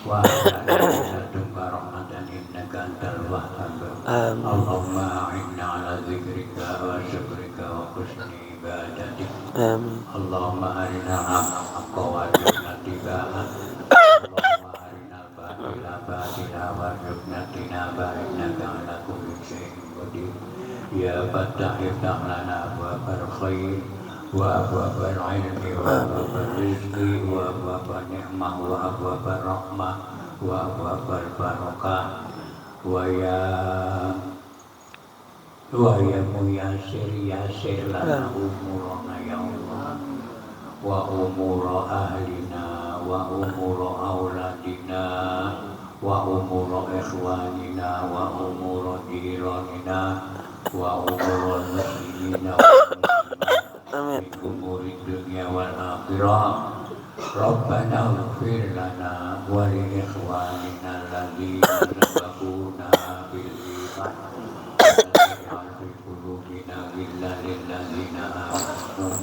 wa hab lana min ladunka rahmatan innaka antal wahhab. Allahumma a'inna ala dzikrika wa syukrika wa husni ibadatik. Amin. Allahumma arina al-haqqa warzuqna ittiba'ah. Allahumma arina al-batila batila warzuqna ijtinabah innaka ala kulli syai'in qadir. Ya Fattah iftah lana abwabal khair wa abwabal ilmi wa abwabal rizqi wa abwabal ni'mah wa abwabal rahmah wa abwabal barakah wa ya yasir lana umurana ya Allah wa umura ahlina wa umura auladina wa umura ikhwanina wa umura jiranina wa umura muslimina wa muslimat fi umuri dunya wal akhirah. Rabbana ighfir lana wa li ikhwanina alladzina sabaquna bil iman wa fi qulubina ghillan lil ladzina amanu.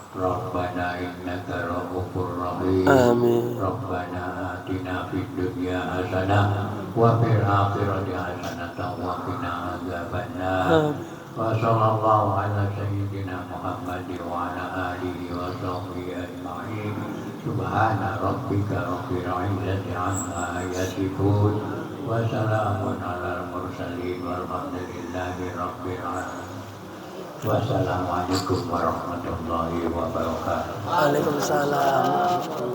Rabbana innaka ra'ufur rahim. Amin. Rabbana atina fid dunya hasanah wa fil akhirati hasanah wa qina adzabannar. Wa sallallahu ala sayyidina Muhammadin wa ala alihi wa sahbihi ajma'in. Subhana rabbika rabbil izzati amma yasifun wa salamun alal mursalin walhamdulillahi rabbil alamin. Wassalamualaikum warahmatullahi wabarakatuh. Waalaikumsalam.